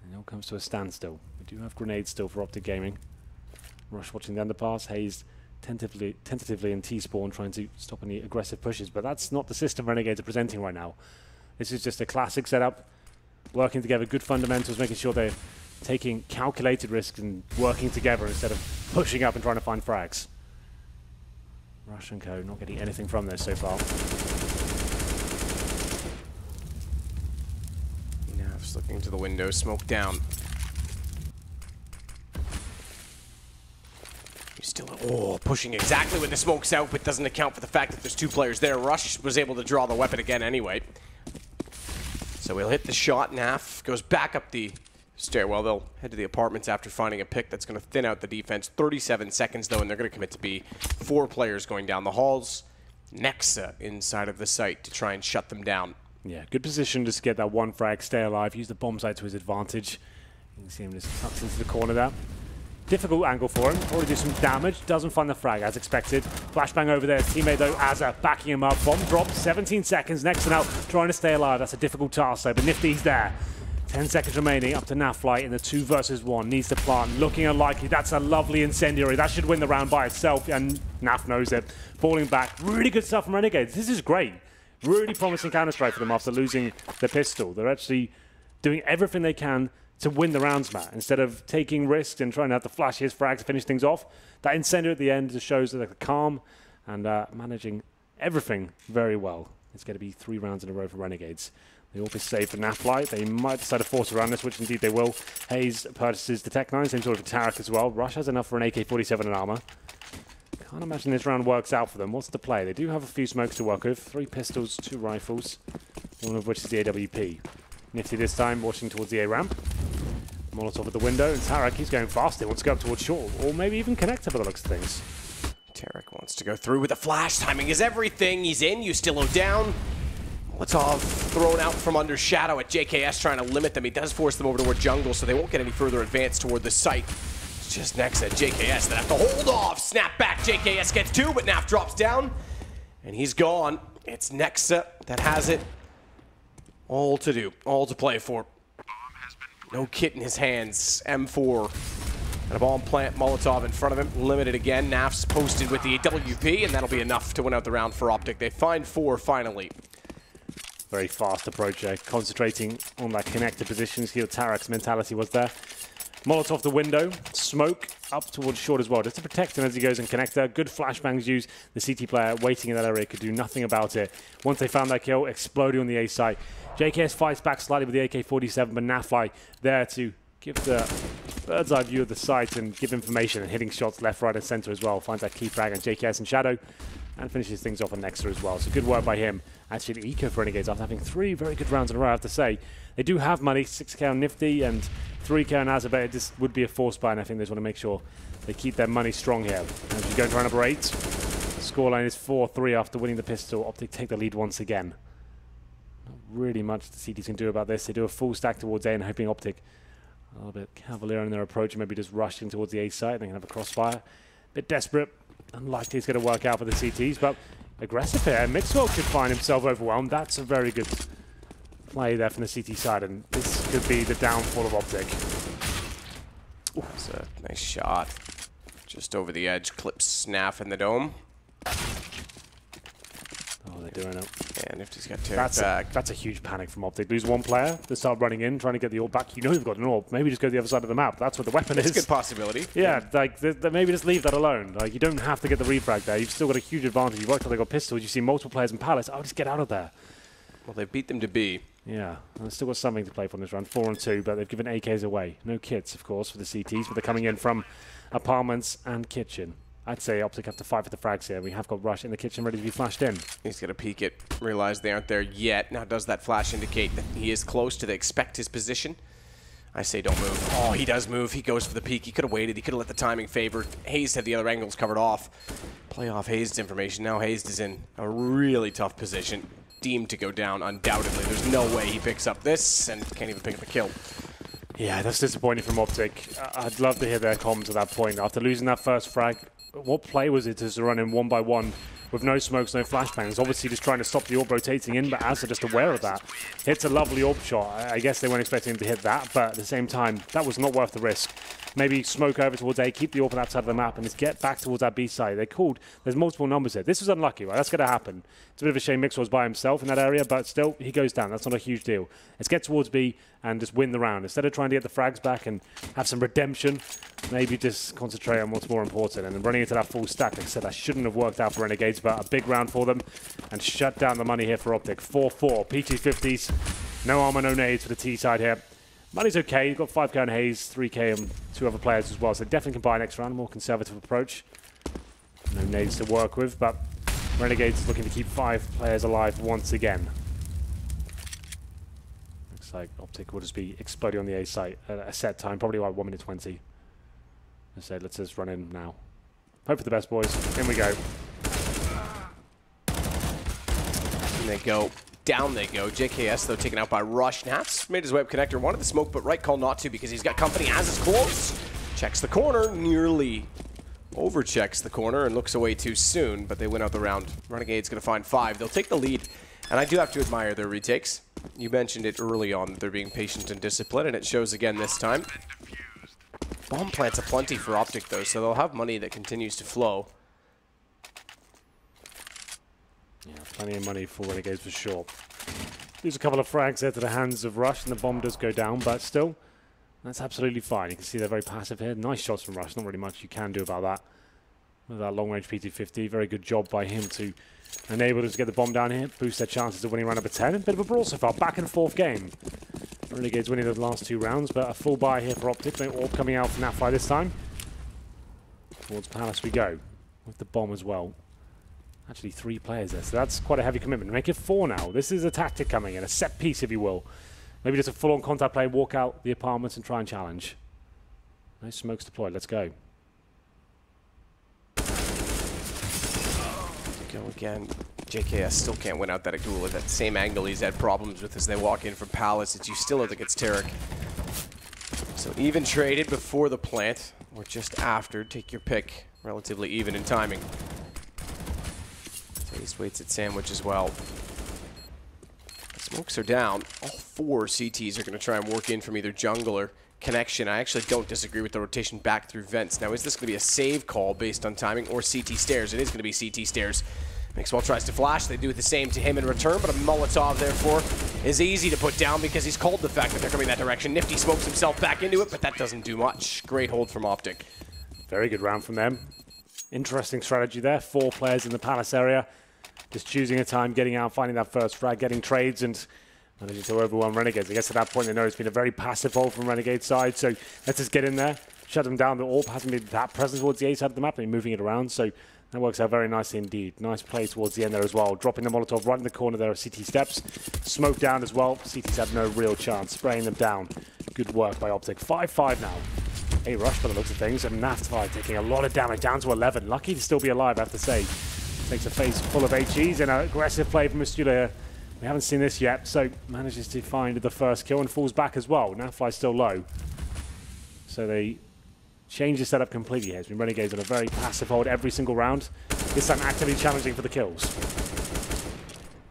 And it all comes to a standstill. We do have grenades still for Optic Gaming. Rush watching the underpass. Hayes tentatively in T-spawn trying to stop any aggressive pushes, but that's not the system Renegades are presenting right now. This is just a classic setup, working together, good fundamentals, making sure they're taking calculated risks and working together instead of pushing up and trying to find frags. Rush and Co. not getting anything from this so far. Nav's looking to the window, smoke down. He's still pushing exactly when the smoke's out, but doesn't account for the fact that there's 2 players there. Rush was able to draw the weapon again anyway. So he'll hit the shot. Naf goes back up the stairwell. They'll head to the apartments after finding a pick that's going to thin out the defense. 37 seconds, though, and they're going to commit to B. 4 players going down the halls. Nexa inside of the site to try and shut them down. Yeah, good position just to get that 1 frag, stay alive, use the bomb site to his advantage. You can see him just tucked into the corner there. Difficult angle for him. Already do some damage. Doesn't find the frag as expected. Flashbang over there. Teammate though, Aza backing him up. Bomb dropped. 17 seconds. Next and out. Trying to stay alive. That's a difficult task though. But Nifty's there. 10 seconds remaining. Up to Nafly in the 2 versus 1. Needs to plant. Looking unlikely. That's a lovely incendiary. That should win the round by itself. And Naf knows it. Falling back. Really good stuff from Renegades. This is great. Really promising Counter-Strike for them after losing the pistol. They're actually doing everything they can to win the rounds, Matt, instead of taking risks and trying to have to flash his frag to finish things off. That incendiary at the end just shows that they're calm and managing everything very well. It's going to be 3 rounds in a row for Renegades. The AWP is saved for Nafly. They might decide to force around this, which indeed they will. Hayes purchases the Tech 9, same sort of for Tarek as well. Rush has enough for an AK-47 and armor. Can't imagine this round works out for them. What's the play? They do have a few smokes to work with. 3 pistols, 2 rifles, one of which is the AWP. Nifty this time, watching towards the A-ramp. Molotov at the window, and Tarek, he's going fast. He wants to go up towards short, or maybe even connector by the looks of things. Tarek wants to go through with a flash. Timing is everything. He's in. Yustillo down. Molotov thrown out from under shadow at JKS, trying to limit them. He does force them over toward jungle, so they won't get any further advance toward the site. It's just next at JKS that have to hold off. Snap back. JKS gets 2, but Naf drops down, and he's gone. It's Nexa that has it. All to do, all to play for. No kit in his hands. M4 and a bomb plant. Molotov in front of him. Limited again. Naf's posted with the WP, and that'll be enough to win out the round for Optic. They find 4 finally. Very fast approach there, concentrating on that connector position. See what Tarek's mentality was there. Molotov the window, smoke up towards short as well, just to protect him as he goes in connector. Good flashbangs used. The CT player waiting in that area could do nothing about it. Once they found that kill, exploding on the A site. JKS fights back slightly with the AK-47, but Nafly there to give the bird's eye view of the site and give information and hitting shots left, right, and center as well. Finds that key frag on JKS in shadow and finishes things off on Nexa as well. So good work by him. Actually, eco for Renegades after having 3 very good rounds in a row, I have to say. They do have money, 6k on Nifty and 3k on Azabet. This would be a force buy, and I think they just want to make sure they keep their money strong here. As we go into round number 8, scoreline is 4-3 after winning the pistol. Optic take the lead once again. Not really much the CTs can do about this. They do a full stack towards A and hoping Optic a little bit cavalier in their approach and maybe just rushing towards the A side. They can have a crossfire. Bit desperate. Unlikely it's going to work out for the CTs, but aggressive here. Mixwell could find himself overwhelmed. That's a very good play there from the CT side, and this could be the downfall of Optic. Ooh, that's a nice shot. Just over the edge, clips Snaf in the dome. Oh, they're doing it. Yeah, Nifty's got Tarek back. That's a huge panic from Optic. Lose one player, they start running in, trying to get the orb back. You know you've got an orb. Maybe just go to the other side of the map. That's what the weapon is. It's a good possibility. Yeah, like maybe just leave that alone. Like, you don't have to get the refrag there. You've still got a huge advantage. You worked till they got pistols. You see multiple players in Palace. Oh, just get out of there. Well, they beat them to B. Yeah, and they've still got something to play for in this round. 4-2, but they've given AKs away. No kits, of course, for the CTs, but they're coming in from apartments and kitchen. I'd say Optic have to fight for the frags here. We have got Rush in the kitchen ready to be flashed in. He's going to peek it, realize they aren't there yet. Now, does that flash indicate that he is close? Do they expect his position? I say don't move. Oh, he does move. He goes for the peek. He could have waited. He could have let the timing favor. Hazed had the other angles covered off. Play off Hazed's information. Now Hazed is in a really tough position. Deemed to go down, undoubtedly. There's no way he picks up this and can't even pick up a kill. Yeah, that's disappointing from Optic. I'd love to hear their comms at that point. After losing that first frag, what play was it to run in 1 by 1 with no smokes, no flashbangs? Obviously just trying to stop the orb rotating in, but Asa just aware of that. Hits a lovely orb shot. I guess they weren't expecting him to hit that, but at the same time, that was not worth the risk. Maybe smoke over towards A, keep the orb on that side of the map, and just get back towards that B side. They called. There's multiple numbers here. This was unlucky, right? That's going to happen. It's a bit of a shame Mix was by himself in that area, but still, he goes down. That's not a huge deal. Let's get towards B and just win the round. Instead of trying to get the frags back and have some redemption, maybe just concentrate on what's more important. And then running into that full stack, like I said, that shouldn't have worked out for Renegades, but a big round for them and shut down the money here for Optic. 4-4, PT50s, no armor, no nades for the T side here. Money's okay. You've got 5k on Hayes, 3k on 2 other players as well, so definitely can buy next round. More conservative approach. No nades to work with, but Renegades looking to keep 5 players alive once again. Looks like Optic will just be exploding on the A site at a set time, probably like 1 minute 20. I said, let's just run in now. Hope for the best, boys. In we go. And they go. Down they go. JKS, though, taken out by Rush. Nats made his way up connector. Wanted the smoke, but right call not to because he's got company as is close. Checks the corner. Nearly overchecks the corner and looks away too soon, but they win out the round. Renegade's going to find 5. They'll take the lead, and I do have to admire their retakes. You mentioned it early on that they're being patient and disciplined, and it shows again this time. Bomb plants aplenty for Optic, though, so they'll have money that continues to flow. Yeah, plenty of money for Renegades for sure. Lose a couple of frags there to the hands of Rush, and the bomb does go down, but still, that's absolutely fine. You can see they're very passive here. Nice shots from Rush. Not really much you can do about that. With that long-range PT-50, very good job by him to enable them to get the bomb down here, boost their chances of winning round number 10. A bit of a brawl so far, back and forth game. Renegades winning the last 2 rounds, but a full buy here for Optic. No orb coming out from Nafly this time. Towards Palace we go, with the bomb as well. Actually 3 players there, so that's quite a heavy commitment. Make it 4 now. This is a tactic coming in, a set piece, if you will. Maybe just a full-on contact play, walk out the apartments and try and challenge. No smokes deployed. Let's go. Go again. JKS still can't win out that duel at that same angle he's had problems with as they walk in from Palace. You still don't think it's Tarek. So even traded before the plant, or just after. Take your pick. Relatively even in timing. Taste waits at Sandwich as well. Smokes are down. All 4 CTs are going to try and work in from either jungle or connection. I actually don't disagree with the rotation back through vents. Now, is this going to be a save call based on timing or CT stairs? It is going to be CT stairs. Mixwell tries to flash. They do the same to him in return, but a Molotov, therefore, is easy to put down because he's called the fact that they're coming that direction. Nifty smokes himself back into it, but that doesn't do much. Great hold from Optic. Very good round from them. Interesting strategy there. 4 players in the Palace area. Just choosing a time, getting out, finding that first frag, getting trades, and managing to overwhelm Renegades. I guess at that point they know it's been a very passive hold from Renegades side, so let's just get in there, shut them down. The AWP hasn't been that present towards the A side of the map, they're moving it around, so that works out very nicely indeed. Nice play towards the end there as well. Dropping the Molotov right in the corner there of CT steps. Smoke down as well. CT's had no real chance, spraying them down. Good work by Optic. 5-5 now. A rush by the looks of things, and Naftai taking a lot of damage, down to 11. Lucky to still be alive, I have to say. Takes a face full of HEs and an aggressive play from Mistula. We haven't seen this yet, so manages to find the first kill and falls back as well. Nafly's still low. So they change the setup completely here. It's been Renegades on a very passive hold every single round. This time actively challenging for the kills.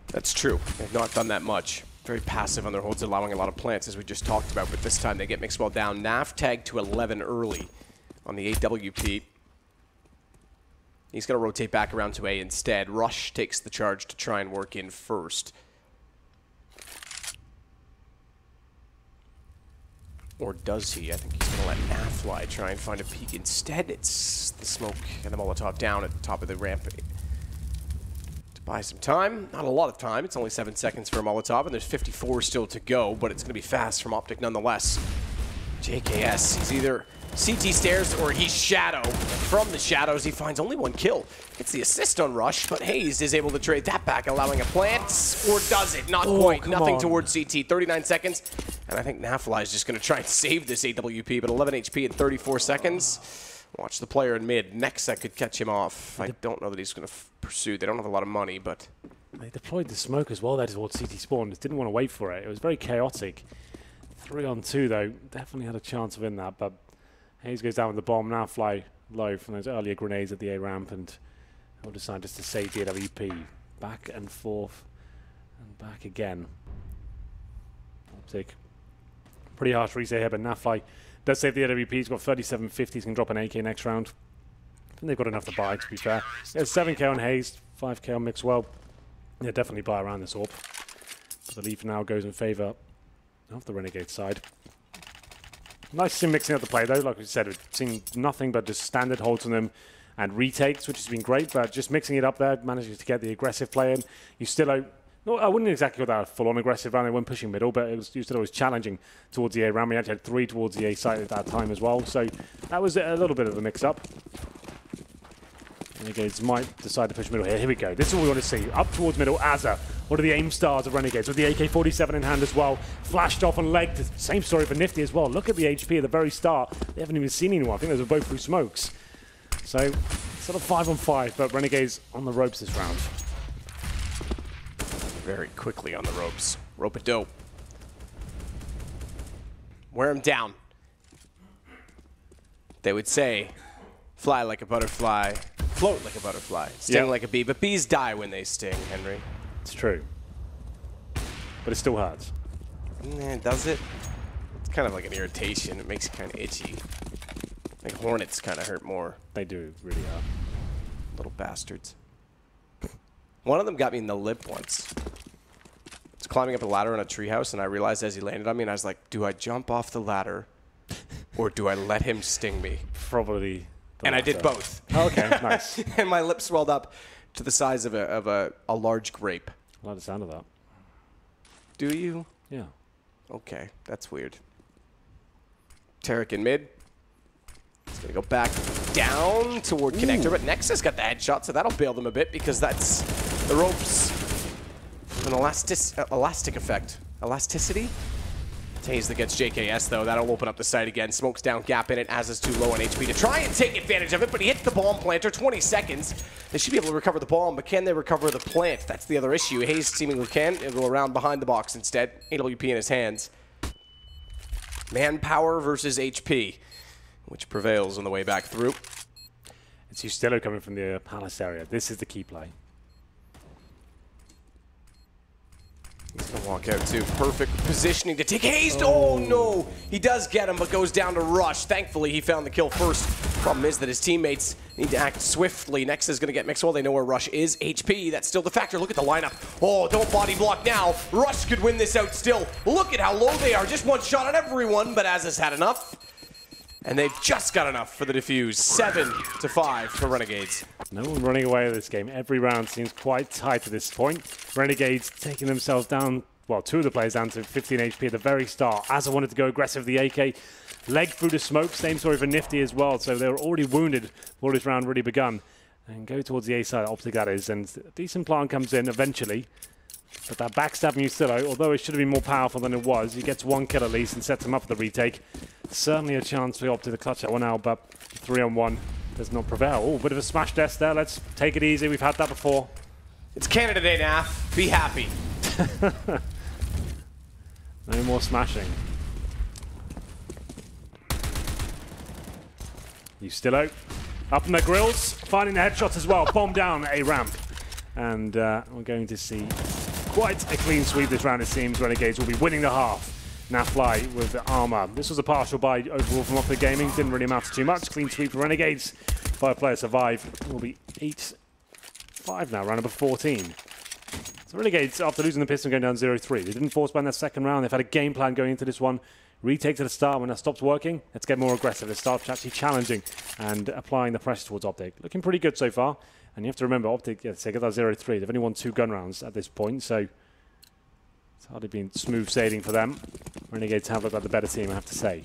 That's true. They've not done that much. Very passive on their holds, allowing a lot of plants, as we just talked about. But this time they get Mixwell down. Naf tagged to 11 early on the 8WP. He's going to rotate back around to A instead. Rush takes the charge to try and work in first. Or does he? I think he's going to let Nafly try and find a peek. Instead, it's the smoke and the Molotov down at the top of the ramp. To buy some time. Not a lot of time. It's only 7 seconds for a Molotov, and there's 54 still to go, but it's going to be fast from Optic nonetheless. JKS, he's either CT stairs or he's Shadow. From the shadows, he finds only 1 kill. Gets the assist on Rush, but Hayes is able to trade that back, allowing a plant. Or does it? Not quite. Nothing towards CT. 39 seconds. And I think Nafly is just going to try and save this AWP, but 11 HP in 34 seconds. Watch the player in mid. Next, that could catch him off. I don't know that he's going to pursue. They don't have a lot of money, but... They deployed the smoke as well there towards CT spawn. Just didn't want to wait for it. It was very chaotic. 3-on-2, though. Definitely had a chance of winning that, but Hayes goes down with the bomb. Nafly low from those earlier grenades at the A ramp, and he'll decide just to save the AWP. Back and forth, and back again. Optic. Pretty harsh reset here, but Nafly does save the AWP. He's got 3750. He can drop an AK next round. I think they've got enough to buy, to be fair. There's 7k on Hayes, 5k on Mixwell. Yeah, definitely buy around this AWP. The lead now goes in favour of the Renegade side. Nice to see mixing up the play, though. Like we said, we've seen nothing but just standard holds on them and retakes, which has been great, but just mixing it up there, managing to get the aggressive play in. You still... No, I wouldn't exactly call that a full-on aggressive round. They weren't pushing middle, but you still always challenging towards the A round. We actually had 3 towards the A site at that time as well, so that was a little bit of a mix-up. Renegades might decide to push middle here. Here we go. This is what we want to see. Up towards middle, Azza. One of the aim stars of Renegades with the AK-47 in hand as well. Flashed off and legged. Same story for Nifty as well. Look at the HP at the very start. They haven't even seen anyone. I think those were both through smokes. So, sort of 5-on-5, but Renegades on the ropes this round. Very quickly on the ropes. Rope-a-dope. Wear him down. They would say, fly like a butterfly, float like a butterfly, sting like a bee, but bees die when they sting, Henry. It's true. But it still hurts. Does it? It's kind of like an irritation. It makes it kind of itchy. Like hornets kind of hurt more. They do, really hurt. Little bastards. One of them got me in the lip once. I was climbing up a ladder in a treehouse, and I realized as he landed on me, and I was like, do I jump off the ladder, or do I let him sting me? Probably. And I did both. Oh, okay, nice. And my lip swelled up to the size of a large grape. I like the sound of that. Do you? Yeah. Okay, that's weird. Tarek in mid. He's going to go back down toward connector, but Nexus got the headshot, so that'll bail them a bit because that's the ropes. An elastic effect. Elasticity? Taze that gets JKS, though. That'll open up the site again. Smokes down, gap in it, as is too low on HP to try and take advantage of it, but he hits the bomb planter, 20 seconds. They should be able to recover the bomb, but can they recover the plant? That's the other issue. Hayes seemingly can. He'll go around behind the box instead. AWP in his hands. Manpower versus HP, which prevails on the way back through. It's Ustelo coming from the Palace area. This is the key play. He's going to walk out, too. Perfect positioning to take Hayes. Oh, no. He does get him, but goes down to Rush. Thankfully, he found the kill first. Problem is that his teammates need to act swiftly. Next is going to get Mixwell. They know where Rush is. HP, that's still the factor. Look at the lineup. Oh, don't body block now. Rush could win this out still. Look at how low they are. Just one shot on everyone, but Az has had enough. And they've just got enough for the defuse. 7-5 for Renegades. No one running away with this game. Every round seems quite tight at this point. Renegades taking themselves down, well, two of the players down to 15 HP at the very start. As I wanted to go aggressive, the AK leg through the smoke. Same story for Nifty as well. So they were already wounded before this round really begun. And go towards the A side, Optic that is. And a decent plant comes in eventually. But that backstabbing Ustelo, although it should have been more powerful than it was, he gets one kill at least and sets him up for the retake. Certainly a chance for Optic to clutch that one out, but 3-on-1 does not prevail. Oh, bit of a smash test there. Let's take it easy. We've had that before. It's Canada Day, Naf. Be happy. No more smashing. Ustelo up in the grills, finding the headshots as well. Bomb down a ramp. And we're going to see quite a clean sweep this round, it seems. Renegades will be winning the half. Now Fly with the armor. This was a partial buy overall from Optic Gaming. Didn't really matter too much. Clean sweep for Renegades. 5 players survive. It will be 8-5 now, round number 14. So Renegades, after losing the pistol, going down 0-3. They didn't force ban their second round. They've had a game plan going into this one. Retake to the start. When that stops working, let's get more aggressive. Let's start actually challenging and applying the pressure towards Optic. Looking pretty good so far. And you have to remember, Optic, they got that 0-3. They've only won 2 gun rounds at this point, so it's hardly been smooth sailing for them. Renegades have looked like the better team, I have to say.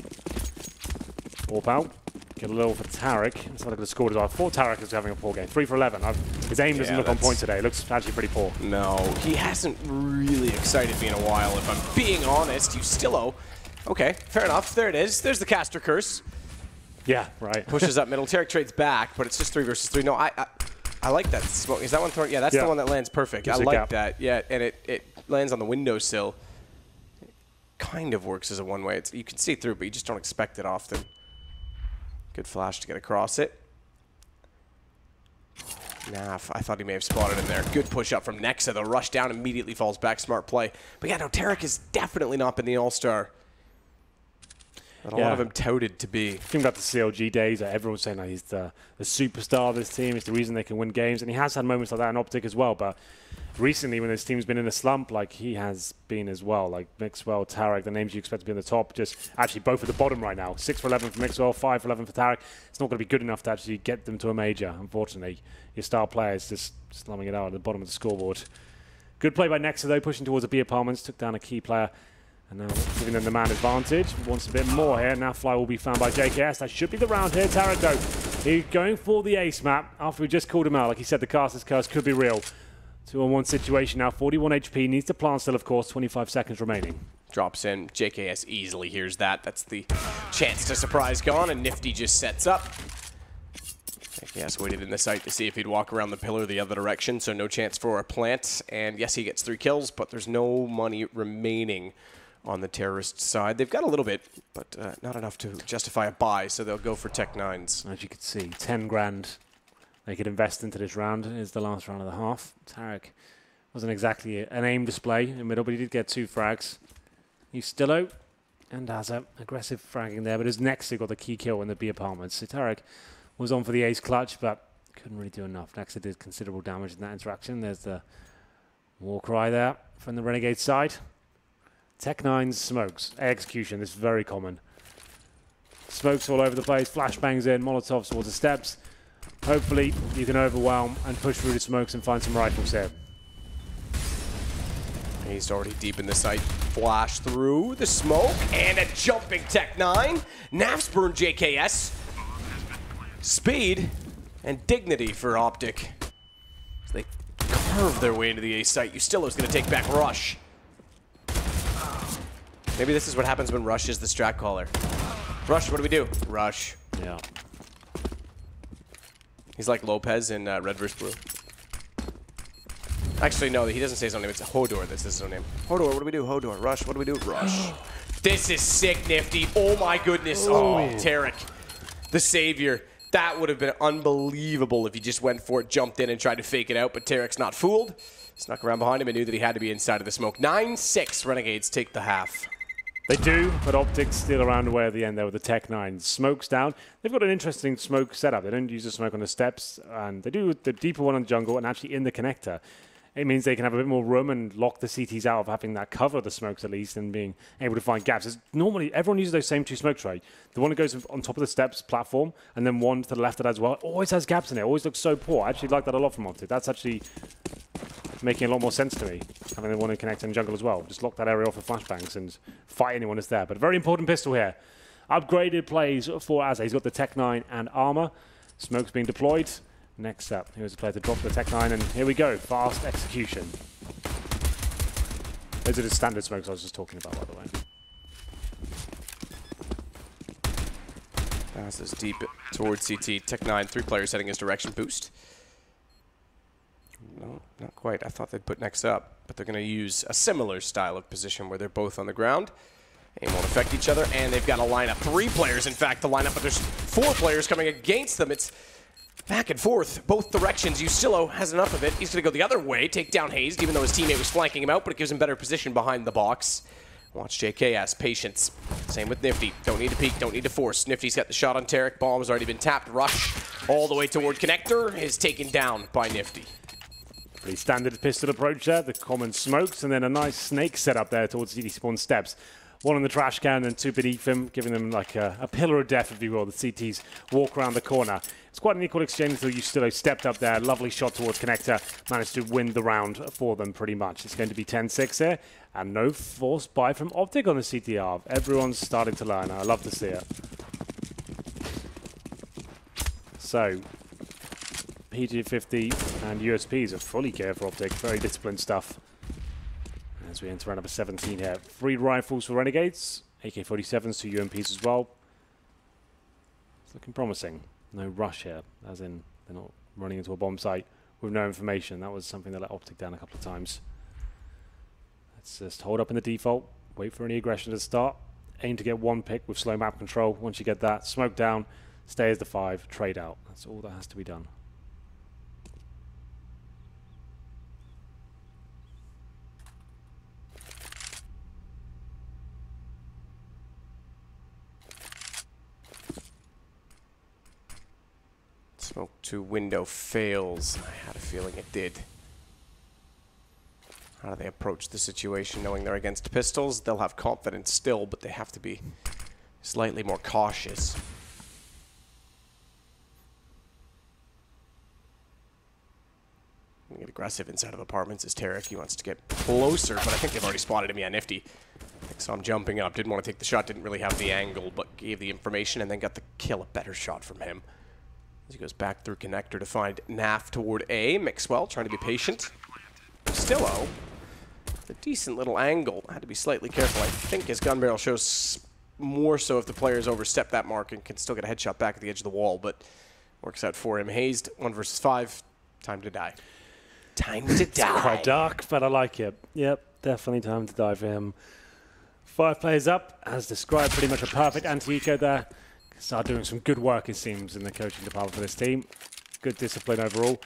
Warp out. Get a little for Tarek. That's how they could have scored as well. I thought Tarek was having a poor game. 3 for 11. His aim doesn't look on point today. It looks actually pretty poor. No, he hasn't really excited me in a while, if I'm being honest. Ustelo. Okay, fair enough. There it is. There's the caster curse. Yeah, right. Pushes up middle. Tarek trades back, but it's just 3 versus 3. No, I like that smoke. Is that one thrown? Yeah, that's the one that lands perfect. I like that. Yeah, and it lands on the windowsill. It kind of works as a one-way. You can see through, but you just don't expect it often. Good flash to get across it. Naf, I thought he may have spotted him there. Good push up from Nexa. The rush down immediately falls back. Smart play. But yeah, no, Tarek has definitely not been the all-star that a lot of him touted to be. Think about the CLG days. Everyone's saying that he's the superstar of this team. It's the reason they can win games. And he has had moments like that in Optic as well. But recently, when this team's been in a slump, like he has been as well, like Mixwell, Tarek, the names you expect to be on the top, just actually both at the bottom right now. 6 for 11 for Mixwell, 5 for 11 for Tarek. It's not going to be good enough to actually get them to a major, unfortunately. Your star players just slumming it out at the bottom of the scoreboard. Good play by Nexa, though, pushing towards the B apartments, took down a key player. And now giving them the man advantage. Wants a bit more here. Now Fly will be found by JKS. That should be the round here. Tarek, though, he's going for the ace map after we just called him out. Like he said, the caster's curse could be real. 2-on-1 situation now. 41 HP. Needs to plant still, of course. 25 seconds remaining. Drops in. JKS easily hears that. That's the chance to surprise gone, and Nifty just sets up. JKS waited in the site to see if he'd walk around the pillar the other direction, so no chance for a plant. And yes, he gets 3 kills, but there's no money remaining on the terrorist side. They've got a little bit, but not enough to justify a buy, so they'll go for Tech 9s. As you can see, 10 grand they could invest into this round. It is the last round of the half. Tarek wasn't exactly an aim display in middle, but he did get 2 frags. Ustelo and Azza, aggressive fragging there, but his Nexa got the key kill in the B apartments. So Tarek was on for the ace clutch, but couldn't really do enough. Nexa did considerable damage in that interaction. There's the war cry there from the Renegade side. Tech 9's smokes. Execution, this is very common. Smokes all over the place, flashbangs in, Molotovs towards the steps. Hopefully you can overwhelm and push through the smokes and find some rifles here. He's already deep in the site. Flash through the smoke and a jumping Tech 9. Naf's burned JKS. Speed and dignity for Optic. So they carve their way into the A site. Ustelo's going to take back Rush. Maybe this is what happens when Rush is the strat caller. Rush, what do we do? Rush. Yeah. He's like Lopez in Red vs. Blue. Actually, no, he doesn't say his own name. It's Hodor. This is his own name. Hodor, what do we do? Hodor. Rush, what do we do? Rush. This is sick, Nifty. Oh my goodness. Oh, Tarek, the savior. That would have been unbelievable if he just went for it, jumped in, and tried to fake it out. But Tarek's not fooled. Snuck around behind him and knew that he had to be inside of the smoke. 9-6. Renegades take the half. They do, but Optic's still around away at the end there with the Tech 9. Smoke's down. They've got an interesting smoke setup. They don't use the smoke on the steps, and they do the deeper one on the jungle and actually in the connector. It means they can have a bit more room and lock the CTs out of having that cover the smokes at least and being able to find gaps. It's normally, everyone uses those same two smokes, right? The one that goes on top of the steps platform and then one to the left that as well. It always has gaps in it. Always looks so poor. I actually like that a lot from Optic. That's actually making a lot more sense to me, having the one in connect and jungle as well. Just lock that area off with flashbangs and fight anyone that's there. But a very important pistol here. Upgraded plays for Azza. He's got the Tech 9 and armor. Smoke's being deployed. Next up, here's a player to drop the Tech 9, and here we go. Fast execution. Those are the standard smokes I was just talking about, by the way. Passes deep towards CT. Tech 9, 3 players heading his direction. Boost. No, not quite. I thought they'd put next up, but they're going to use a similar style of position where they're both on the ground. Aim won't affect each other, and they've got a lineup. 3 players, in fact, to line up, but there's 4 players coming against them. It's back and forth, both directions. Ustillo has enough of it. He's going to go the other way, take down Hazed, even though his teammate was flanking him out, but it gives him better position behind the box. Watch JK ask patience. Same with Nifty. Don't need to peek, don't need to force. Nifty's got the shot on Tarek. Bomb's already been tapped. Rush all the way toward Connector is taken down by Nifty. Pretty standard pistol approach there. The common smokes, and then a nice snake setup there towards CT spawn steps. 1 in the trash can and 2 beneath him, giving them like a pillar of death, if you will. The CTs walk around the corner. It's quite an equal exchange until Ustillo stepped up there. Lovely shot towards Connector. Managed to win the round for them pretty much. It's going to be 10-6 here. And no forced buy from Optic on the CTR. Everyone's starting to learn. I love to see it. So, PG50 and USPs are fully geared for Optic. Very disciplined stuff. As we enter round number 17 here. 3 rifles for Renegades. AK-47s, 2 UMPs as well. It's looking promising. No rush here, as in they're not running into a bomb site with no information. That was something that let Optic down a couple of times. Let's just hold up in the default. Wait for any aggression to start. Aim to get 1 pick with slow map control. Once you get that, smoke down, stay as the 5, trade out. That's all that has to be done. Smoke to window fails. I had a feeling it did. How do they approach the situation knowing they're against pistols? They'll have confidence still, but they have to be slightly more cautious. Get aggressive inside of apartments is Tarek. He wants to get closer, but I think they've already spotted him. Yeah, Nifty. I saw him jumping up. Didn't want to take the shot. Didn't really have the angle, but gave the information and then got the kill. A better shot from him. As he goes back through Connector to find Naf toward A. Mixwell trying to be patient. Stillo. A decent little angle. Had to be slightly careful. I think his gun barrel shows more so if the players overstep that mark and can still get a headshot back at the edge of the wall, but works out for him. Hazed, 1 versus 5. Time to die. Time to die. It's quite dark, but I like it. Yep, definitely time to die for him. 5 players up, as described, pretty much a perfect anti-eco there. Start doing some good work, it seems, in the coaching department for this team. Good discipline overall.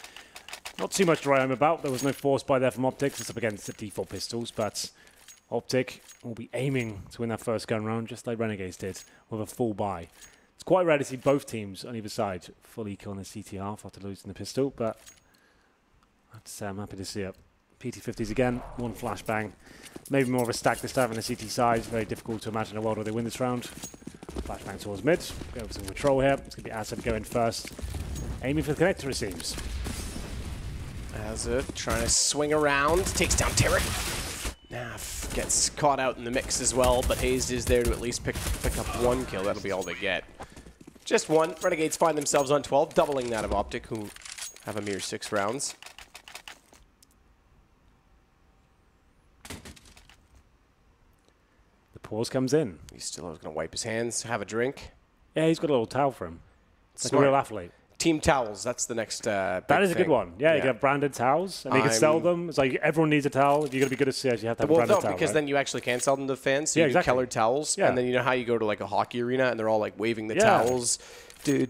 Not too much to write home about. There was no force by there from Optic. It's up against the default pistols, but Optic will be aiming to win that first gun round, just like Renegades did, with a full buy. It's quite rare to see both teams on either side fully kill on the CT half after losing the pistol, but I have to say I'm happy to see it. PT50s again, 1 flashbang. Maybe more of a stack this time on the CT side. Very difficult to imagine a world where they win this round. Flashbang towards mid. Go with some control here. It's going to be Azza going first. Aiming for the connector, it seems. Azza trying to swing around. Takes down Tarek. Naf gets caught out in the mix as well, but Hazed is there to at least pick up 1 kill. That'll be all they get. Just 1. Renegades find themselves on 12, doubling that of Optic, who have a mere 6 rounds. The Pause comes in. He's still going to wipe his hands, have a drink. Yeah, he's got a little towel for him. It's like a Smart. real athlete. Team towels, that's the next That is a good one. Yeah, you can have branded towels, and you can sell them. It's like everyone needs a towel. If you're going to be good at CS, you have to have a branded towel. Because then you actually can sell them to fans. So you do colored towels, and then you know how you go to like a hockey arena and they're all like waving the towels, and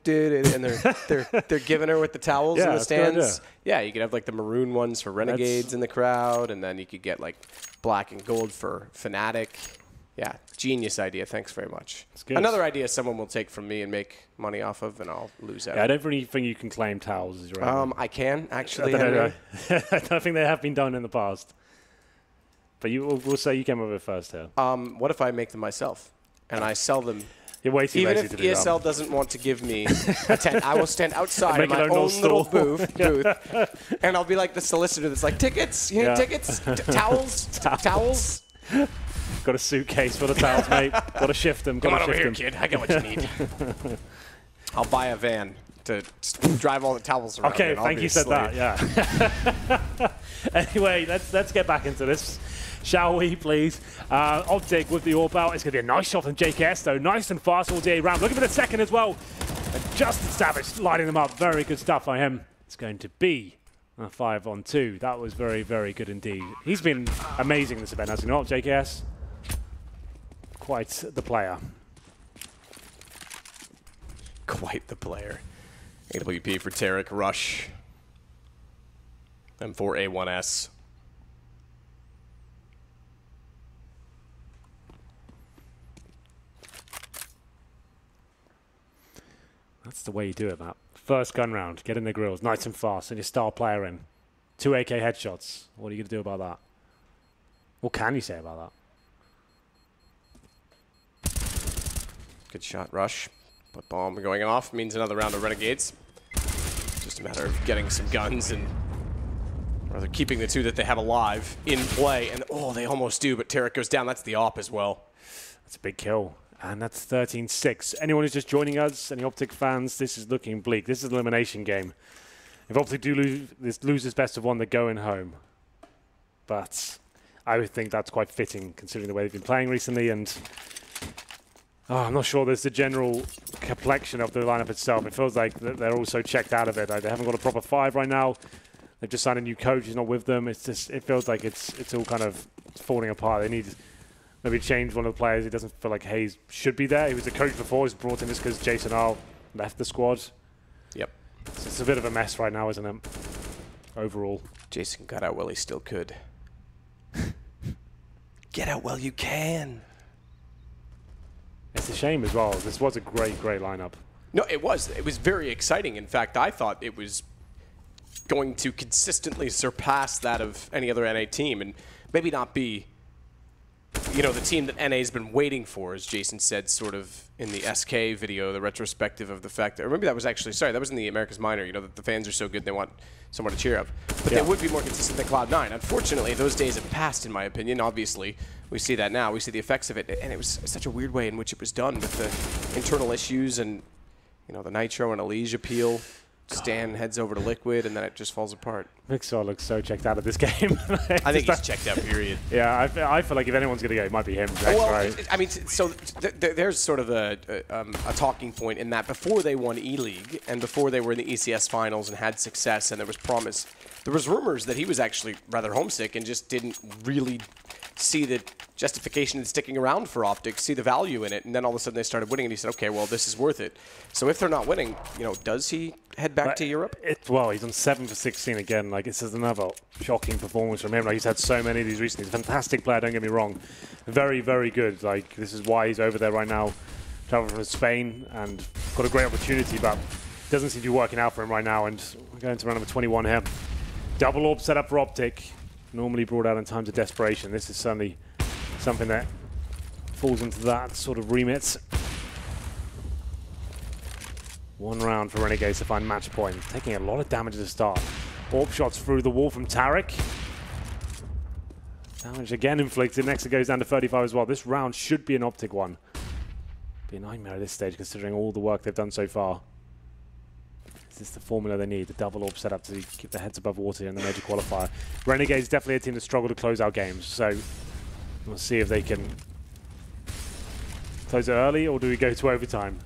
they're giving her with the towels in the stands. Yeah, you could have like the maroon ones for Renegades in the crowd, and then you could get like black and gold for Fnatic. Yeah, genius idea. Thanks very much. Another idea someone will take from me and make money off of, and I'll lose out. Yeah, I don't really think you can claim towels as your own. I can, actually. I don't think they have been done in the past. But we'll say you came over first here. What if I make them myself and I sell them? You're way too lazy to do that. Even if ESL doesn't want to give me a tent, I will stand outside in my own little booth, and I'll be like the solicitor that's like, tickets? You need tickets? Towels? Towels? Got a suitcase full of towels, mate. Got to shift them. Come on over here, kid. I got what you need. I'll buy a van to drive all the towels around. Okay, thank you said that. Yeah. Anyway, let's get back into this, shall we, please? Optic with the AWP out. It's going to be a nice shot from JKS, though. Nice and fast all day round. Looking for the second as well. And Justin Savage lighting them up. Very good stuff by him. It's going to be a 5-on-2. That was very, very good indeed. He's been amazing this event, has he not, JKS? Quite the player. Quite the player. AWP for Tarek, Rush. M4 A1S. That's the way you do it, Matt. First gun round, get in the grills, nice and fast, and your star player in. 2 AK headshots. What are you going to do about that? What can you say about that? Good shot, Rush. But bomb going off means another round of Renegades. Just a matter of getting some guns and rather keeping the two that they have alive in play. And oh, they almost do, but Tarek goes down. That's the op as well. That's a big kill. And that's 13-6. Anyone who's just joining us, any Optic fans, this is looking bleak. This is an elimination game. If Optic do lose this best of one, they're going home. But I would think that's quite fitting considering the way they've been playing recently. And I'm not sure there's the general complexion of the lineup itself. It feels like they're also checked out of it. Like they haven't got a proper 5 right now. They've just signed a new coach. He's not with them. It's just, it feels like it's all kind of falling apart. They need maybe change one of the players. It doesn't feel like Hayes should be there. He was a coach before. He's brought in just because Jason R left the squad. Yep. So it's a bit of a mess right now, isn't it? Overall. Jason got out while he still could. Get out while you can. It's a shame as well. This was a great, great lineup. No, it was. It was very exciting. In fact, I thought it was going to consistently surpass that of any other NA team and maybe not be, you know, the team that NA's been waiting for, as Jason said, sort of in the SK video, the retrospective of the fact that, or maybe that was actually, sorry, that was in the America's Minor, you know, that the fans are so good they want someone to cheer up. But they would be more consistent than Cloud9. Unfortunately, those days have passed, in my opinion. Obviously, we see that now. We see the effects of it. And it was such a weird way in which it was done with the internal issues and, you know, the Nitro and Elige appeal. Stan heads over to Liquid, and then it just falls apart. Mixer looks so checked out of this game. I think he's checked out, period. Yeah, I feel like if anyone's going to go, it might be him. Well, right? I mean, so there's sort of a talking point in that before they won E-League and before they were in the ECS finals and had success and there was promise, there was rumors that he was actually rather homesick and just didn't really see the justification in sticking around for Optic, see the value in it, and then all of a sudden they started winning and he said, okay, well, this is worth it. So if they're not winning, you know, does he head back to Europe? Well, he's on 7 for 16 again. Like, this is another shocking performance from him. Like, he's had so many of these recently. He's a fantastic player, don't get me wrong. Very, very good. Like, this is why he's over there right now, traveling from Spain, and got a great opportunity, but doesn't seem to be working out for him right now. And we're going to round number 21 here. Double orb set up for Optic. Normally brought out in times of desperation. This is certainly something that falls into that sort of remit. One round for Renegades to find match point. Taking a lot of damage at the start. Orb shots through the wall from Tarek. Damage again inflicted. Next it goes down to 35 as well. This round should be an Optic one. Be a nightmare at this stage considering all the work they've done so far. Is this the formula they need? The double orb setup to keep their heads above water in the major qualifier. Renegades definitely a team that struggle to close out games. So We'll see if they can close it early, or do we go to overtime?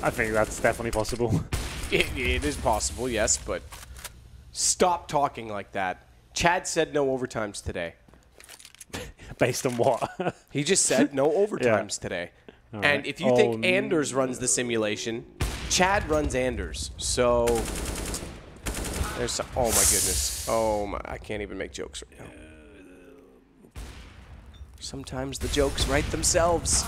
I think that's definitely possible. It is possible, yes, but stop talking like that. Chad said no overtimes today. Based on what? He just said no overtimes today. All and right. if you think Anders runs the simulation, Chad runs Anders. So there's some, oh my goodness. Oh my, I can't even make jokes right now. Sometimes the jokes write themselves.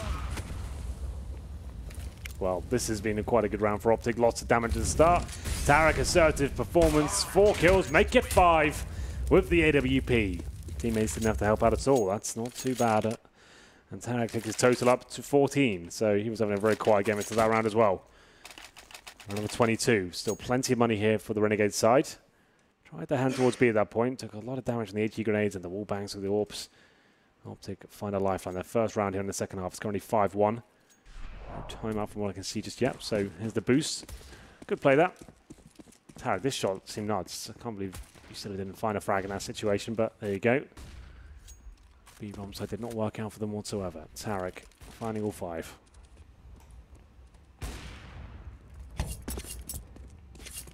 Well, this has been quite a good round for Optic. Lots of damage at the start. Tarek, assertive performance. 4 kills, make it 5 with the AWP. Teammates didn't have to help out at all. That's not too bad. And Tarek took his total up to 14. So he was having a very quiet game into that round as well. Round number 22. Still plenty of money here for the Renegade side. Tried their hand towards B at that point. Took a lot of damage from the HE grenades and the wall bangs with the AWPs. Optic find a lifeline. Their first round here in the second half. It's currently 5-1. No time out from what I can see just yet. So here's the boost. Good play that. Tarek, this shot seemed nuts. I can't believe you still didn't find a frag in that situation, but there you go. B-bomb side did not work out for them whatsoever. Tarek finding all 5.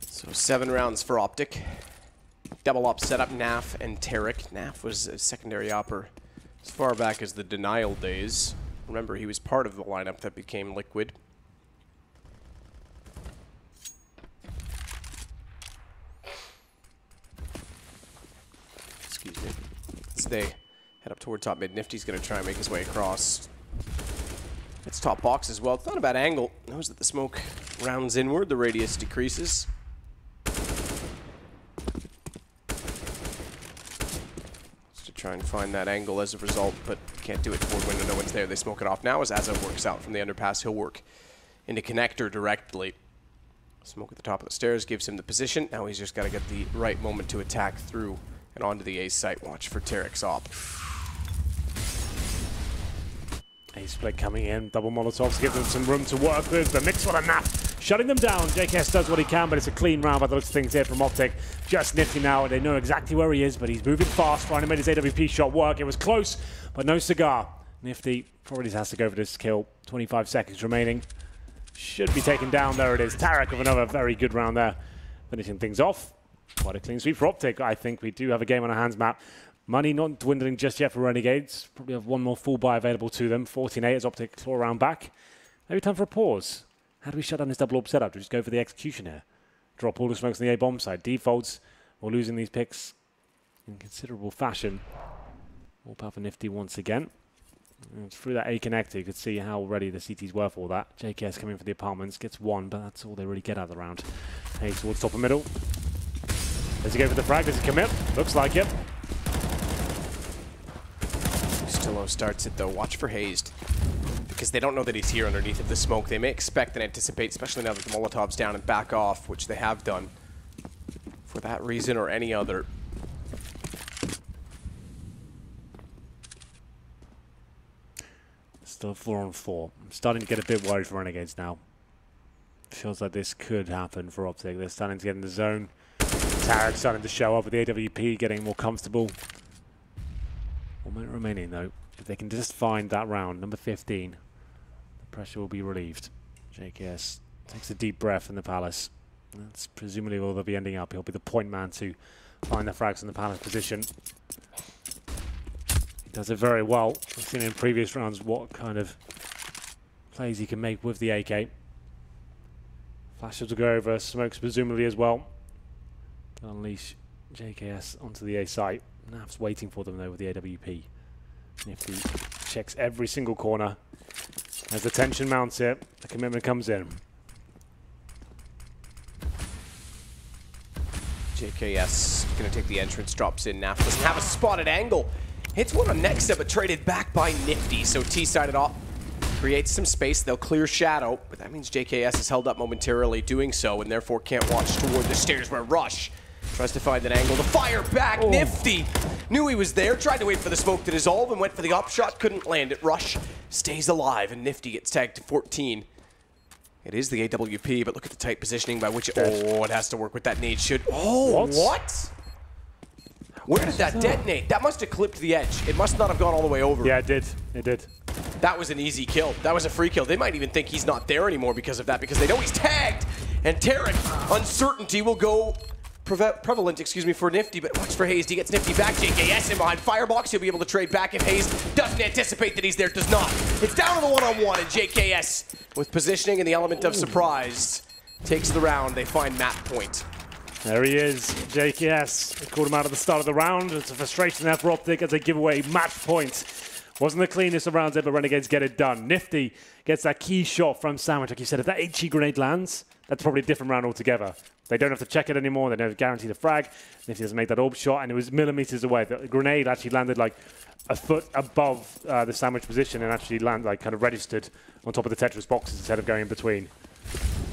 So 7 rounds for Optic. Double op setup, Naf and Tarek. Naf was a secondary opper as far back as the Denial days. Remember, he was part of the lineup that became Liquid. Excuse me. As they head up toward top mid, Nifty's going to try and make his way across. It's top box as well. It's not a bad angle. Knows that the smoke rounds inward, the radius decreases. Try and find that angle as a result, but can't do it toward window. No one's there. They smoke it off now as Azza works out from the underpass. He'll work into connector directly. Smoke at the top of the stairs gives him the position. Now he's just got to get the right moment to attack through and onto the A site. Watch for Tarek's op. A split coming in. Double Molotovs give them some room to work with. The mix with a nap. Shutting them down. JKS does what he can, but it's a clean round by the looks of things here from Optic. Just Nifty now. They know exactly where he is, but he's moving fast, trying to make his AWP shot work. It was close, but no cigar. Nifty probably just has to go for this kill. 25 seconds remaining. Should be taken down. There it is. Tarek with another very good round there. Finishing things off. Quite a clean sweep for Optic. I think we do have a game on our hands, Matt. Money not dwindling just yet for Renegades. Probably have one more full buy available to them. 14-8 as Optic claw around back. Maybe time for a pause. How do we shut down this double AWP setup? Do we just go for the execution here? Drop all the smokes on the A-bomb side. Defaults. We're losing these picks in considerable fashion. All power for Nifty once again. And through that A connector, you could see how ready the CTs were for that. JKS coming for the apartments. Gets 1, but that's all they really get out of the round. Hey, towards top and middle. Does he go for the frag? Does he commit? Looks like it. Stillo starts it though. Watch for Hazed. Because they don't know that he's here underneath of the smoke. They may expect and anticipate, especially now that the Molotov's down, and back off, which they have done. For that reason or any other. Still 4-on-4. I'm starting to get a bit worried for Renegades now. Feels like this could happen for Optic. They're starting to get in the zone. Tarek starting to show up with the AWP, getting more comfortable. 1 minute remaining though. If they can just find that round, number 15, the pressure will be relieved. JKS takes a deep breath in the Palace. That's presumably where they'll be ending up. He'll be the point man to find the frags in the Palace position. He does it very well. We've seen in previous rounds what kind of plays he can make with the AK. Flashes will go over, smokes presumably as well. Can unleash JKS onto the A site. Naf's waiting for them though with the AWP. Nifty checks every single corner. As the tension mounts here, the commitment comes in. JKS going to take the entrance, drops in. Naf doesn't have a spotted angle. Hits one on Nexa, but traded back by Nifty. So T-sided off. Creates some space. They'll clear Shadow, but that means JKS is held up momentarily doing so, and therefore can't watch toward the stairs where Rush tries to find an angle to fire back. Oh. Nifty knew he was there, tried to wait for the smoke to dissolve, and went for the up shot, couldn't land it. Rush stays alive, and Nifty gets tagged to 14. It is the AWP, but look at the tight positioning by which it has to work with that nade. Oh, what? Where did that detonate? That must have clipped the edge. It must not have gone all the way over. Yeah, it did. It did. That was an easy kill. That was a free kill. They might even think he's not there anymore because of that, because they know he's tagged. And Tarek, uncertainty will go prevalent, for Nifty, but watch for Hazed. He gets Nifty back. JKS in behind Firebox. He'll be able to trade back if Hazed doesn't anticipate that he's there. Does not. It's down to the one-on-one, and JKS, with positioning and the element of surprise, takes the round. They find map point. There he is, JKS. They called him out at the start of the round. It's a frustration there for Optic as they give away match point. Wasn't the cleanest of rounds there, but Renegades get it done. Nifty gets that key shot from Sandwich. Like you said, if that HE grenade lands, that's probably a different round altogether. They don't have to check it anymore. They don't guarantee the frag. Nifty doesn't make that orb shot, and it was millimeters away. The grenade actually landed like a foot above the Sandwich position and actually kind of registered on top of the Tetris boxes instead of going in between.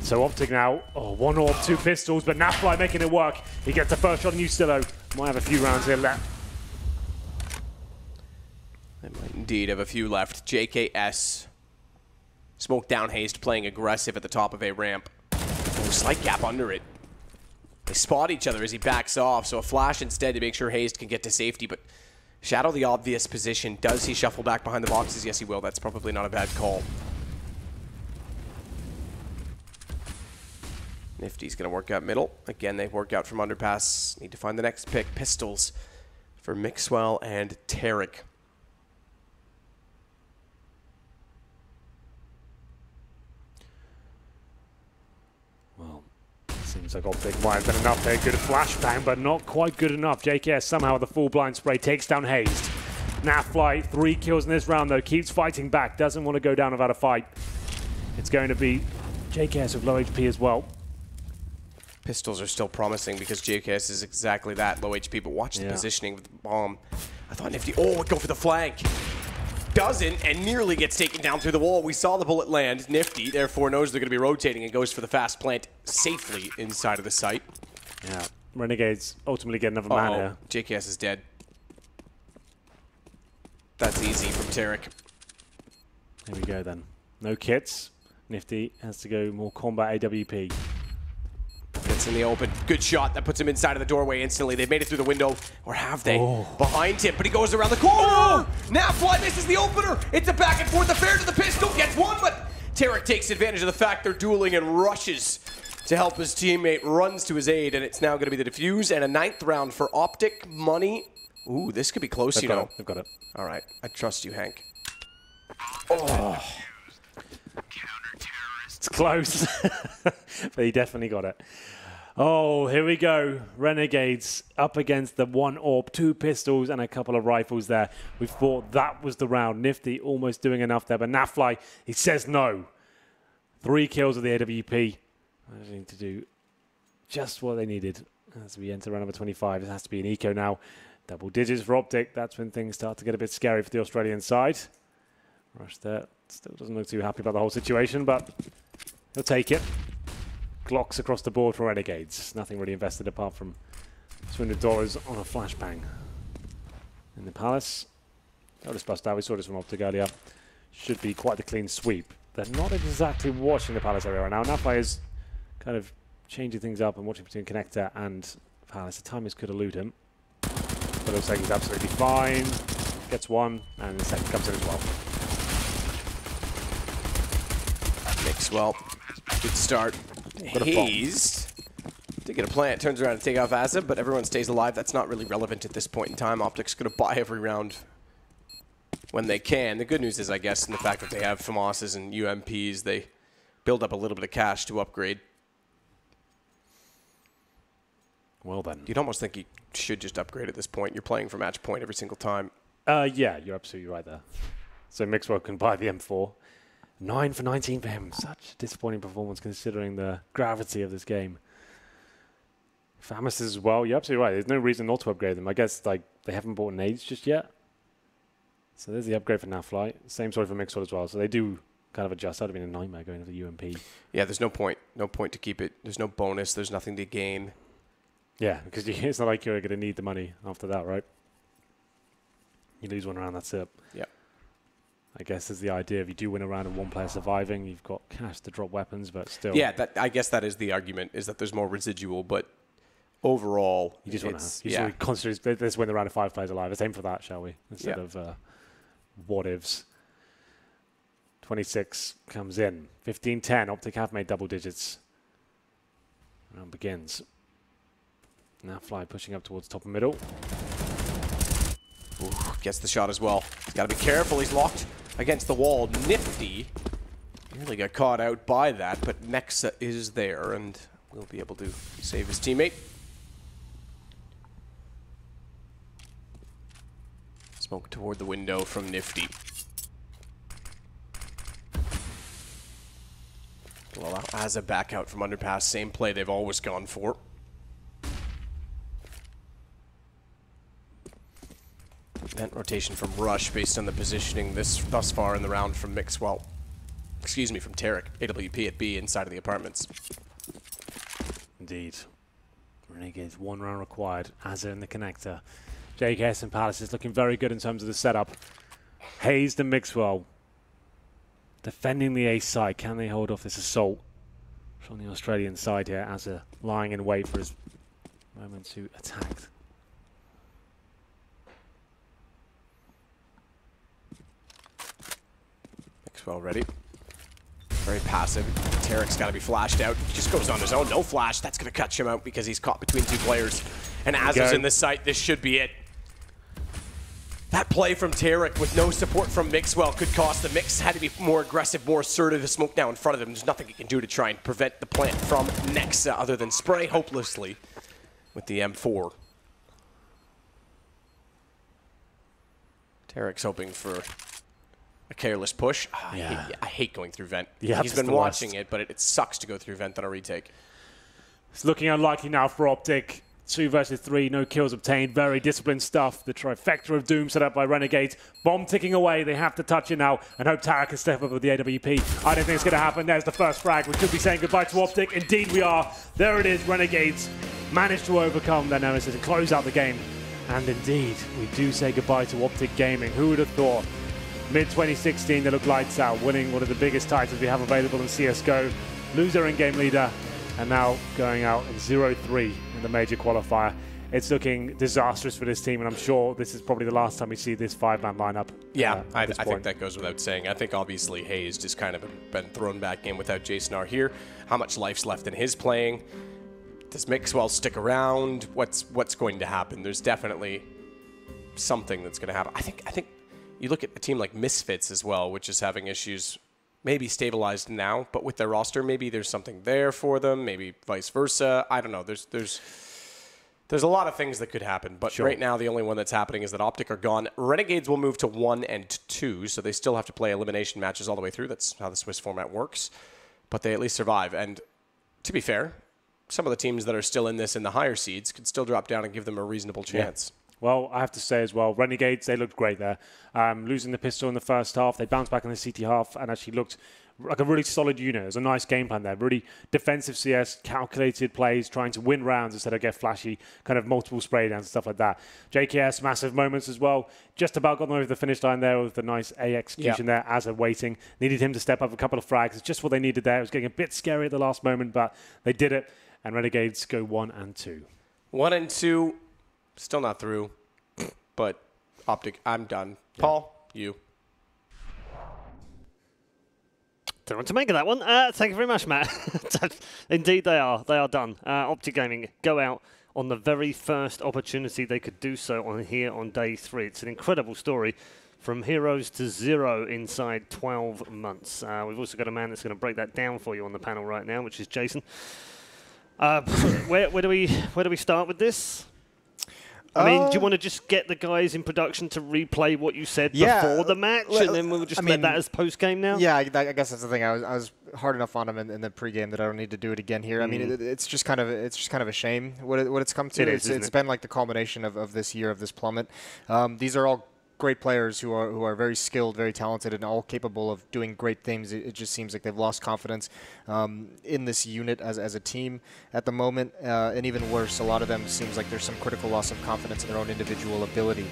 So Optic now, one orb, 2 pistols, but Nafly making it work. He gets the first shot on Ustillo. Might have a few rounds here left. They might indeed have a few left. JKS, smoke down Hazed, playing aggressive at the top of a ramp. Slight gap under it. They spot each other as he backs off, so a flash instead to make sure Hazed can get to safety, but Shadow the obvious position. Does he shuffle back behind the boxes? Yes, he will. That's probably not a bad call. Nifty's going to work out middle. Again, they work out from underpass. Need to find the next pick. Pistols for Mixwell and Tarek. Well, seems like Optic might have been enough there. Good flashbang, but not quite good enough. JKS somehow with the full blind spray takes down Hazed. Nafly, 3 kills in this round though. Keeps fighting back. Doesn't want to go down without a fight. It's going to be JKS with low HP as well. Pistols are still promising because JKS is exactly that, low HP, but watch the positioning with the bomb. I thought Nifty, would go for the flank. Doesn't, and nearly gets taken down through the wall. We saw the bullet land. Nifty, therefore, knows they're going to be rotating and goes for the fast plant safely inside of the site. Yeah, Renegades ultimately get another man here. JKS is dead. That's easy from Tarek. Here we go then. No kits. Nifty has to go more combat AWP. Gets in the open. Good shot. That puts him inside of the doorway instantly. They've made it through the window. Or have they? Behind him, but he goes around the corner. Nafly misses the opener. It's a back and forth affair to the pistol. Gets one, but Tarek takes advantage of the fact they're dueling and rushes to help his teammate. Runs to his aid, and it's now going to be the defuse and a 9th round for Optic. Money. Ooh, this could be close, you know. They've got it. All right. I trust you, Hank. It's close, but he definitely got it. Oh, here we go. Renegades up against the 1 orb, 2 pistols, and a couple of rifles there. We thought that was the round. Nifty almost doing enough there, but Nafly, he says no. 3 kills with the AWP. I need to do just what they needed as we enter round number 25. It has to be an eco now. Double digits for Optic. That's when things start to get a bit scary for the Australian side. Rush there. Still doesn't look too happy about the whole situation, but he'll take it. Glocks across the board for Renegades. Nothing really invested apart from $200 on a flashbang. In the Palace. I'll just bust out. We saw this from Optic earlier. Should be quite the clean sweep. They're not exactly watching the Palace area right now. Nafly is kind of changing things up and watching between Connector and Palace. The timers could elude him. But it looks like he's absolutely fine. Gets one, and the second comes in as well. Mixwell, good start. Hazed did get a plant, turns around to take off Azib, but everyone stays alive. That's not really relevant at this point in time. Optic's going to buy every round when they can. The good news is, I guess, in the fact that they have FAMASs and UMPs, they build up a little bit of cash to upgrade. Well then. You'd almost think you should just upgrade at this point. You're playing for match point every single time. Yeah, you're absolutely right there. So Mixwell can buy the M4. 9 for 19 for him. Such a disappointing performance considering the gravity of this game. FAMAS as well. You're absolutely right. There's no reason not to upgrade them. I guess like they haven't bought nades just yet. So there's the upgrade for Nafly. Same story for Mixwell as well. So they do kind of adjust. That would have been a nightmare going to the UMP. Yeah, there's no point. No point to keep it. There's no bonus. There's nothing to gain. Yeah, because it's not like you're going to need the money after that, right? You lose one round, that's it. Yeah. I guess is the idea. If you do win a round and one player surviving, you've got cash to drop weapons, but still. Yeah, I guess that is the argument, is that there's more residual, but overall, you just want to constantly, let's win the round of 5 players alive. Let's aim for that, shall we? Instead of what ifs. 26 comes in. 15-10. Optic have made double digits. Round begins. Now Fly pushing up towards top and middle. Ooh, gets the shot as well. He's got to be careful. He's locked against the wall. Nifty. Nearly got caught out by that, but Nexa is there and will be able to save his teammate. Smoke toward the window from Nifty. Will allow Azza back out from underpass. Same play they've always gone for. Event rotation from Rush based on the positioning thus far in the round from Mixwell. Excuse me, from Tarek. AWP at B inside of the apartments. Indeed. Renegades 1 round required. Azza in the connector. JKS and Palace is looking very good in terms of the setup. Hayes to Mixwell. Defending the ace side. Can they hold off this assault from the Australian side here? Azza lying in wait for his moment to attack. Mixwell ready. Very passive. Tarek's got to be flashed out. He just goes on his own. No flash. That's going to catch him out because he's caught between 2 players. And Azza's in the site. This should be it. That play from Tarek with no support from Mixwell could cost the Mix. Had to be more aggressive, more assertive. The smoke now in front of him. There's nothing he can do to try and prevent the plant from Nexa other than spray hopelessly with the M4. Tarek's hoping for a careless push. I hate going through vent. Yeah, he's been watching it, but it sucks to go through vent on a retake. It's looking unlikely now for Optic. 2 versus 3, no kills obtained. Very disciplined stuff. The trifecta of doom set up by Renegades. Bomb ticking away. They have to touch it now and hope Tarek can step up with the AWP. I don't think it's going to happen. There's the first frag. We could be saying goodbye to Optic. Indeed we are. There it is. Renegades managed to overcome their nemesis and close out the game. And indeed, we do say goodbye to Optic Gaming. Who would have thought? Mid-2016, they look lights out, winning one of the biggest titles we have available in CSGO. Lose their in-game leader, and now going out in 0-3 in the major qualifier. It's looking disastrous for this team, and I'm sure this is probably the last time we see this 5-man lineup. Yeah, I think that goes without saying. I think obviously Hayes just kind of been thrown back in without Jason R here. How much life's left in his playing? Does Mixwell stick around? What's going to happen? There's definitely something that's going to happen. I think you look at a team like Misfits as well, which is having issues, maybe stabilized now, but with their roster, maybe there's something there for them, maybe vice versa. I don't know. There's a lot of things that could happen, but right now the only one that's happening is that Optic are gone. Renegades will move to 1 and 2, so they still have to play elimination matches all the way through. That's how the Swiss format works, but they at least survive. And to be fair, some of the teams that are still in this in the higher seeds could still drop down and give them a reasonable chance. Yeah. Well, I have to say as well, Renegades, they looked great there. Losing the pistol in the first half, they bounced back in the CT half and actually looked like a really solid unit. It was a nice game plan there. Really defensive CS, calculated plays, trying to win rounds instead of get flashy, kind of multiple spray downs and stuff like that. JKS, massive moments as well. Just about got them over the finish line there with the nice A execution there as a waiting. Needed him to step up a couple of frags. It's just what they needed there. It was getting a bit scary at the last moment, but they did it. And Renegades go 1 and 2. 1 and 2. Still not through, but Optic, I'm done. Yeah. Paul, you. Don't know what to make of that one. Thank you very much, Matt. Indeed, they are. They are done. Optic Gaming go out on the very first opportunity they could do so on day 3. It's an incredible story. From heroes to 0 inside 12 months. We've also got a man that's going to break that down for you on the panel right now, which is Jason. Where do we start with this? I mean, do you want to just get the guys in production to replay what you said before the match, and then we'll just let that as post-game now? Yeah, I guess that's the thing. I was hard enough on him in the pregame that I don't need to do it again here. I mean, it's just kind of a shame what it's come to. It's been like the culmination of this year, of this plummet. These are all great players who are very skilled, very talented, and all capable of doing great things. It just seems like they've lost confidence in this unit as a team at the moment. And even worse, a lot of them seems like there's some critical loss of confidence in their own individual ability.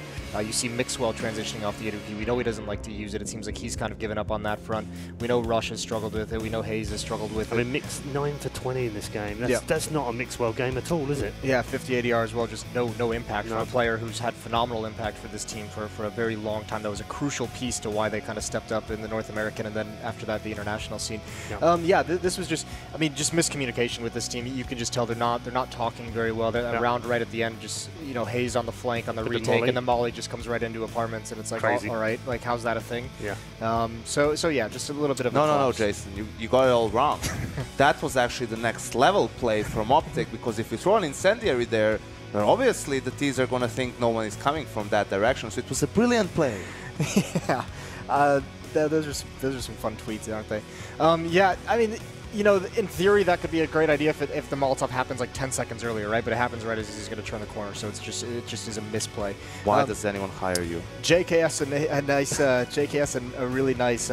You see Mixwell transitioning off the AWP. We know he doesn't like to use it. It seems like he's kind of given up on that front. We know Rush has struggled with it. We know Hayes has struggled with it. I mean, Mix 9 for 20 in this game. That's not a Mixwell game at all, is it? Yeah, 50 ADR as well. Just no impact from a player who's had phenomenal impact for this team for a very long time. That was a crucial piece to why they kind of stepped up in the North American and then after that the international scene. This was just, I mean, just miscommunication with this team. You can just tell they're not talking very well. They're around right at the end, just Hayes on the flank on the retake, and then Molly just comes right into apartments, and it's like, all right, like how's that a thing? Yeah. So yeah, just a little bit of no, Jason, you got it all wrong. That was actually the next level play from Optic, because if you throw an incendiary there, then obviously the T's are going to think no one is coming from that direction. So it was a brilliant play. Yeah. Those are some fun tweets, aren't they? Yeah, I mean, in theory, that could be a great idea if the Molotov happens like 10 seconds earlier, right? But it happens right as he's going to turn the corner, so it just is a misplay. Why does anyone hire you? JKS and a really nice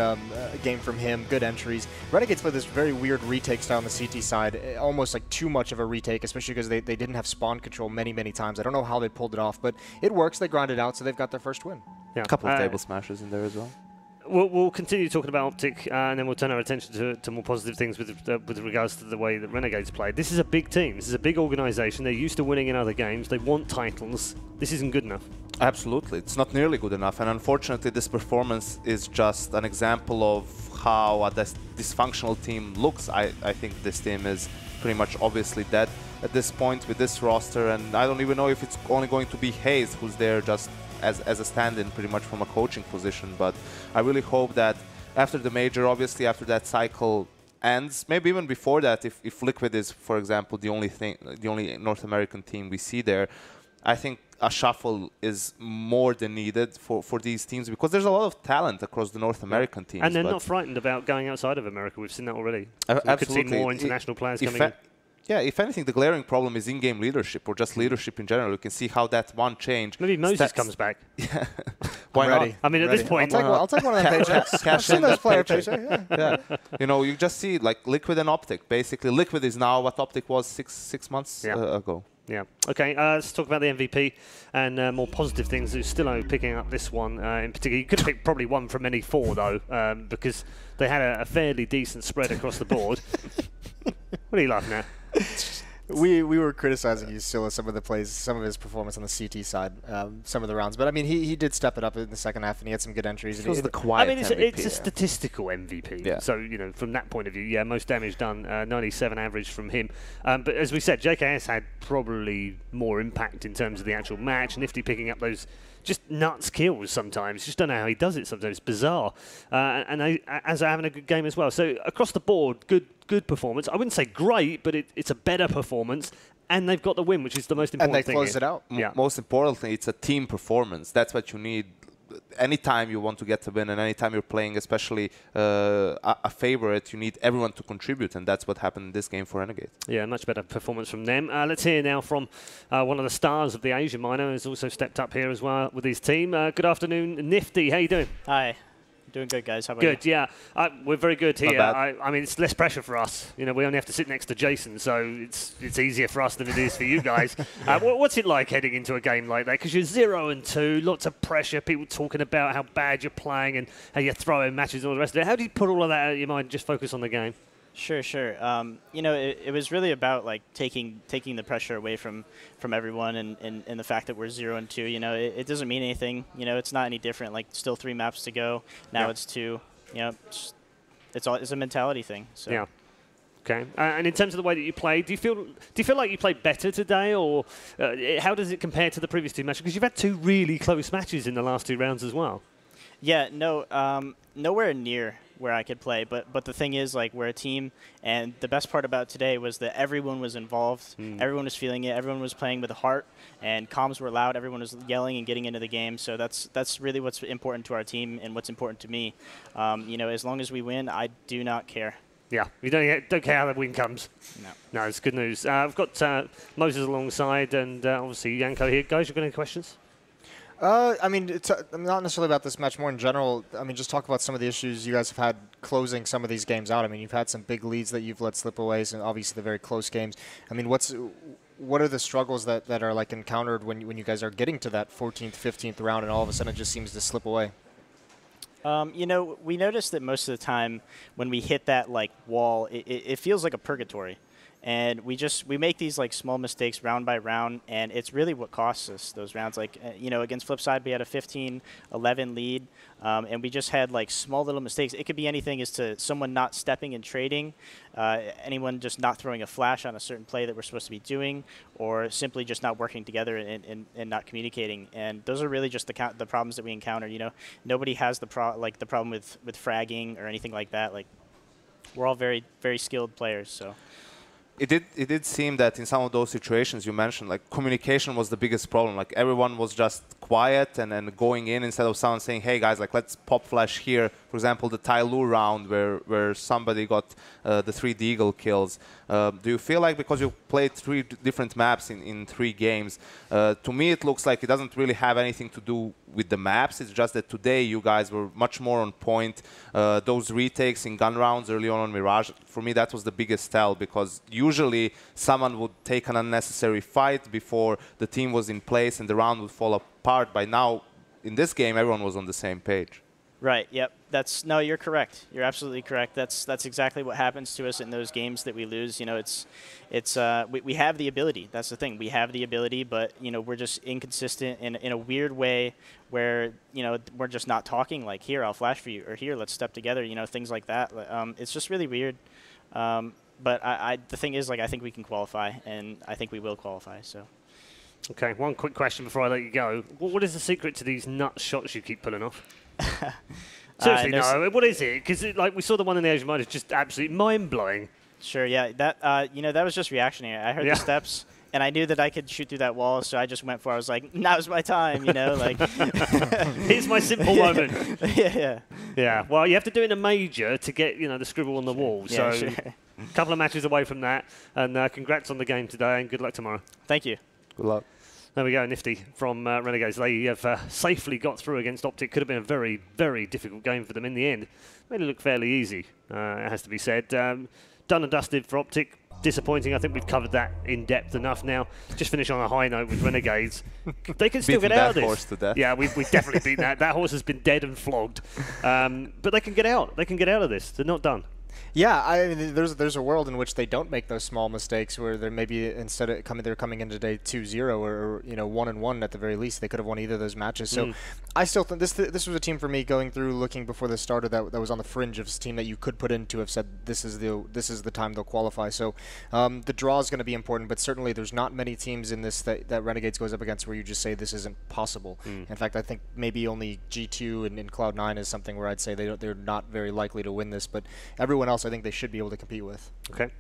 game from him. Good entries. Renegades play this very weird retake style on the CT side, almost like too much of a retake, especially because they didn't have spawn control many times. I don't know how they pulled it off, but it works. They grind it out, so they've got their first win. Yeah. A couple of table smashes in there as well. We'll continue talking about Optic, and then we'll turn our attention to more positive things with regards to the way that Renegades played. This is a big team. This is a big organisation. They're used to winning in other games. They want titles. This isn't good enough. Absolutely. It's not nearly good enough. And unfortunately, this performance is just an example of how a dysfunctional team looks. I think this team is pretty much obviously dead at this point with this roster. And I don't even know if it's only going to be Hayes who's there just as a stand-in pretty much from a coaching position. But I really hope that after the major, obviously after that cycle ends, maybe even before that, if Liquid is, for example, the only North American team we see there, I think a shuffle is more than needed for these teams, because there's a lot of talent across the North American teams. And they're not frightened about going outside of America. We've seen that already. So we could see more international players coming in. Yeah, if anything, the glaring problem is in-game leadership, or just leadership in general. You can see how that one change. Maybe Moses comes back. Yeah. Why not? I mean, at this point, I'll take one of them paychecks. I've seen those player paychecks. Yeah. You just see like Liquid and Optic. Basically, Liquid is now what Optic was six months ago. Yeah. Okay, let's talk about the MVP and more positive things. Who's still picking up this one in particular. You could have picked probably one from any four, though, because they had a fairly decent spread across the board. What are you laughing at? We were criticizing you still some of the plays, some of his performance on the CT side, some of the rounds. But I mean, he did step it up in the second half, and he had some good entries. It was the quiet MVP, it's a statistical MVP. Yeah. So from that point of view, yeah, most damage done, 97 average from him. But as we said, JKS had probably more impact in terms of the actual match. Nifty picking up those just nuts kills sometimes. Just don't know how he does it sometimes. It's bizarre. And as having a good game as well. So across the board, good performance. I wouldn't say great, but it's a better performance. And they've got the win, which is the most important thing. And they closed it out. Yeah. Most importantly, it's a team performance. That's what you need. Anytime you want to get the win, and anytime you're playing, especially a favorite, you need everyone to contribute, and that's what happened in this game for Renegades. Yeah, much better performance from them. Let's hear now from one of the stars of the Asia minor, who's also stepped up here as well with his team. Good afternoon, Nifty. How you doing? Hi. Doing good, guys. How about you? Good, yeah. We're very good here. Not I mean, it's less pressure for us. We only have to sit next to Jason, so it's easier for us than it is for you guys. What's it like heading into a game like that? Because you're 0-2, lots of pressure, people talking about how bad you're playing and how you're throwing matches and all the rest of it. How do you put all of that out of your mind and just focus on the game? Sure. It was really about like taking the pressure away from everyone and the fact that we're 0-2. It doesn't mean anything. It's not any different. Like still 3 maps to go. Now it's 2. It's a mentality thing. So. Yeah. Okay. And in terms of the way that you played, do you feel like you played better today, or how does it compare to the previous 2 matches? Because you've had 2 really close matches in the last 2 rounds as well. Yeah. No. Nowhere near where I could play, but the thing is, like, we're a team, and the best part about today was that everyone was involved, everyone was feeling it, everyone was playing with a heart, and comms were loud, everyone was yelling and getting into the game, so that's really what's important to our team and what's important to me. As long as we win, I do not care. Yeah, you don't care how the win comes. No, it's good news. I've got Moses alongside, and obviously Yanko here. Guys, you got any questions? I mean, it's not necessarily about this match, more in general. I mean, just talk about some of the issues you guys have had closing some of these games out. I mean, you've had some big leads that you've let slip away, and obviously the very close games. I mean, what are the struggles that are like encountered when you guys are getting to that 14th, 15th round, and all of a sudden it just seems to slip away? You know, we noticed that most of the time when we hit that like wall, it feels like a purgatory. And we make these like small mistakes round by round, and it's really what costs us those rounds. Like, you know, against Flipside, we had a 15-11 lead, and we just had like small little mistakes. It could be anything as to someone not stepping and trading, anyone just not throwing a flash on a certain play that we're supposed to be doing, or simply just not working together and not communicating. And those are really just the problems that we encounter. You know, nobody has the problem with fragging or anything like that. Like, we're all very, very skilled players, so. It did seem that in some of those situations you mentioned, like, communication was the biggest problem. Like, everyone was just quiet and then going in instead of someone saying, hey guys, like, let's pop flash here. For example, the Tai Lu round where somebody got the 3 Deagle kills. Do you feel like, because you played 3 different maps in 3 games, to me it looks like it doesn't really have anything to do with the maps. It's just that today you guys were much more on point. Those retakes in gun rounds early on Mirage, for me that was the biggest tell, because usually someone would take an unnecessary fight before the team was in place and the round would fall apart. By now, in this game, everyone was on the same page. Right. Yep. No, you're correct. You're absolutely correct. That's exactly what happens to us in those games that we lose. You know, we have the ability. That's the thing. We have the ability, but you know, we're just inconsistent in a weird way where, you know, we're just not talking like, here, I'll flash for you, or here, let's step together. You know, things like that. It's just really weird. But the thing is, like, I think we can qualify, and I think we will qualify. So. Okay. One quick question before I let you go. What is the secret to these nut shots you keep pulling off? Seriously, no. What is it? Because like we saw the one in the Asian Minor, it's just absolutely mind-blowing. Sure, yeah. That you know, that was just reactionary. I heard the steps, and I knew that I could shoot through that wall, so I just went for it. I was like, now's my time, you know, like. Here's my simple moment. Yeah. Yeah. Well, you have to do it in a major to get, you know, the scribble on the wall. Yeah, so sure. a couple of matches away from that, and congrats on the game today, and good luck tomorrow. Thank you. Good luck. There we go, Nifty from Renegades. They have safely got through against Optic. Could have been a very, very difficult game for them in the end. Made it look fairly easy, it has to be said. Done and dusted for Optic. Disappointing. I think we've covered that in depth enough now. Just finish on a high note with Renegades. They can still get out of this. Horse to death. Yeah, we've definitely beaten that. That horse has been dead and flogged. But they can get out. They can get out of this. They're not done. Yeah, I mean, there's a world in which they don't make those small mistakes, where they're maybe instead of they're coming in today 2-0 or you know 1-1 at the very least. They could have won either of those matches. So I still think this was a team for me going through looking before this started that was on the fringe of a team that you could put in to have said this is the time they'll qualify. So the draw is going to be important, but certainly there's not many teams in this that Renegades goes up against where you just say this isn't possible. In fact, I think maybe only G2 and Cloud9 is something where I'd say they're not very likely to win this, but everyone else I think they should be able to compete with. Okay.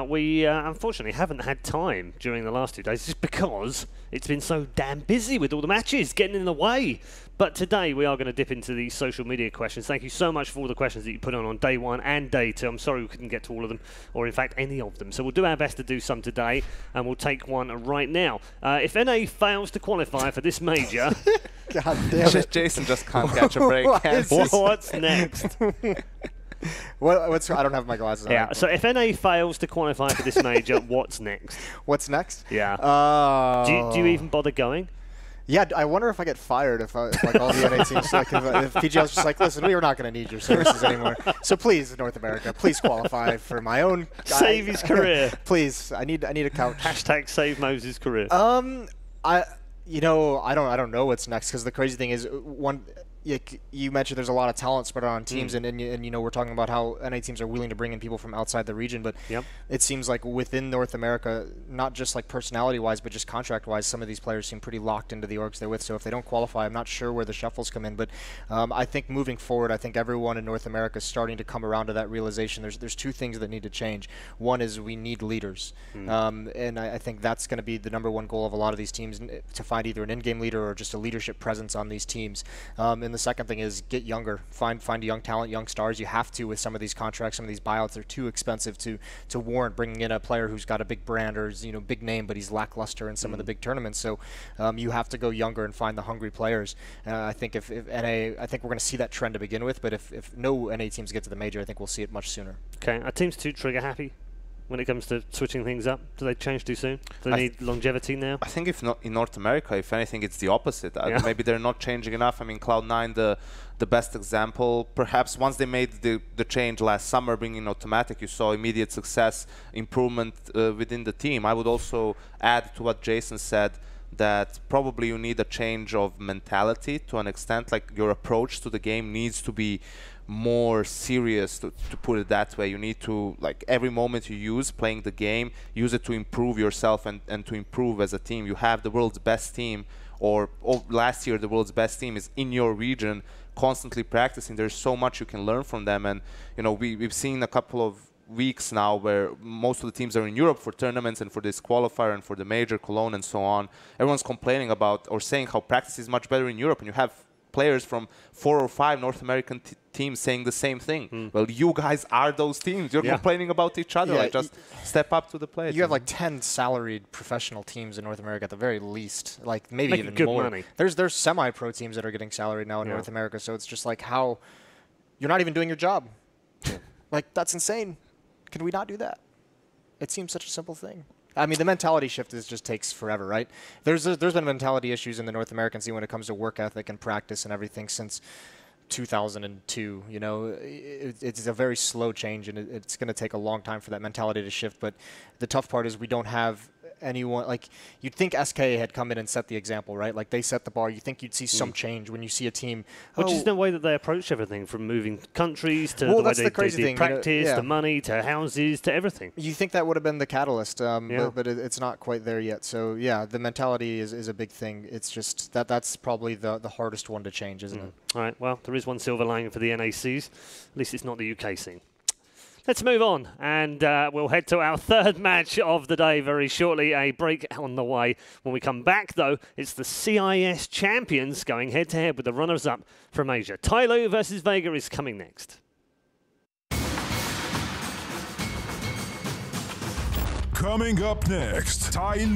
We unfortunately haven't had time during the last 2 days just because it's been so damn busy with all the matches getting in the way. But today we are going to dip into the social media questions. Thank you so much for all the questions that you put on day 1 and day 2. I'm sorry we couldn't get to all of them, or in fact any of them. So we'll do our best to do some today, and we'll take one right now. If NA fails to qualify for this major... God damn it. Jason just can't catch a break. What's next? I don't have my glasses on. Yeah, so if NA fails to qualify for this major, what's next? What's next? Yeah. Do you even bother going? Yeah, I wonder if I get fired if like all the NA teams, like if PGL's just like, listen, we are not going to need your services anymore. So please, North America, please qualify for my own. Save his career. Please, I need a couch. Hashtag save Moses' career. I don't know what's next, because the crazy thing is you mentioned there's a lot of talent spread on teams, and you know, we're talking about how NA teams are willing to bring in people from outside the region, but it seems like within North America, not just like personality-wise, but just contract-wise, some of these players seem pretty locked into the orgs they're with. So if they don't qualify, I'm not sure where the shuffles come in. But I think moving forward, I think everyone in North America is starting to come around to that realization. There's 2 things that need to change. One is we need leaders, and I think that's going to be the #1 goal of a lot of these teams, to find either an in-game leader or just a leadership presence on these teams. And the second thing is get younger. Find young talent, young stars. You have to with some of these contracts, some of these buyouts. They're too expensive to warrant bringing in a player who's got a big brand or is, big name, but he's lackluster in some of the big tournaments. So you have to go younger and find the hungry players. I think if NA, I think we're going to see that trend to begin with. But if no NA teams get to the major, I think we'll see it much sooner. Okay, are teams too trigger happy when it comes to switching things up? Do they change too soon? Do they need longevity now? I think if not in North America, if anything, it's the opposite. Maybe they're not changing enough. I mean, Cloud9, the best example. Perhaps once they made the change last summer, bringing automatic, you saw immediate success, improvement within the team. I would also add to what Jason said, that probably you need a change of mentality to an extent. Like your approach to the game needs to be more serious, to put it that way. You need to, like, every moment you use playing the game, use it to improve yourself and to improve as a team. You have the world's best team, or last year the world's best team is in your region, constantly practicing. There's so much you can learn from them, and we've seen a couple of weeks now where most of the teams are in Europe for tournaments and for this qualifier and for the major, Cologne and so on. Everyone's complaining about or saying how practice is much better in Europe, and you have players from 4 or 5 North American teams saying the same thing. Well, you guys are those teams. You're complaining about each other. Like, just step up to the plate. You have like 10 salaried professional teams in North America at the very least. Like maybe making even good more. Money. There's semi-pro teams that are getting salaried now in North America. So it's just like, how you're not even doing your job. Like, that's insane. Can we not do that? It seems such a simple thing. I mean, the mentality shift just takes forever, right? There's been mentality issues in the North American scene when it comes to work ethic and practice and everything since 2002. It's a very slow change, and it's going to take a long time for that mentality to shift. But the tough part is we don't have anyone. Like, you'd think SK had come in and set the example, right? Like, they set the bar. You think you'd see some change when you see a team. Which is the way that they approach everything, from moving countries to the way they did practice, to money, to houses, to everything. You think that would have been the catalyst, but it's not quite there yet. So, yeah, the mentality is a big thing. It's just that's probably the hardest one to change, isn't it? All right, well, there is one silver lining for the NACs. At least it's not the UK scene. Let's move on, and we'll head to our third match of the day very shortly. A break on the way. When we come back, though, it's the CIS champions going head-to-head with the runners-up from Asia. Tyloo versus Vega is coming next. Coming up next, Tyloo.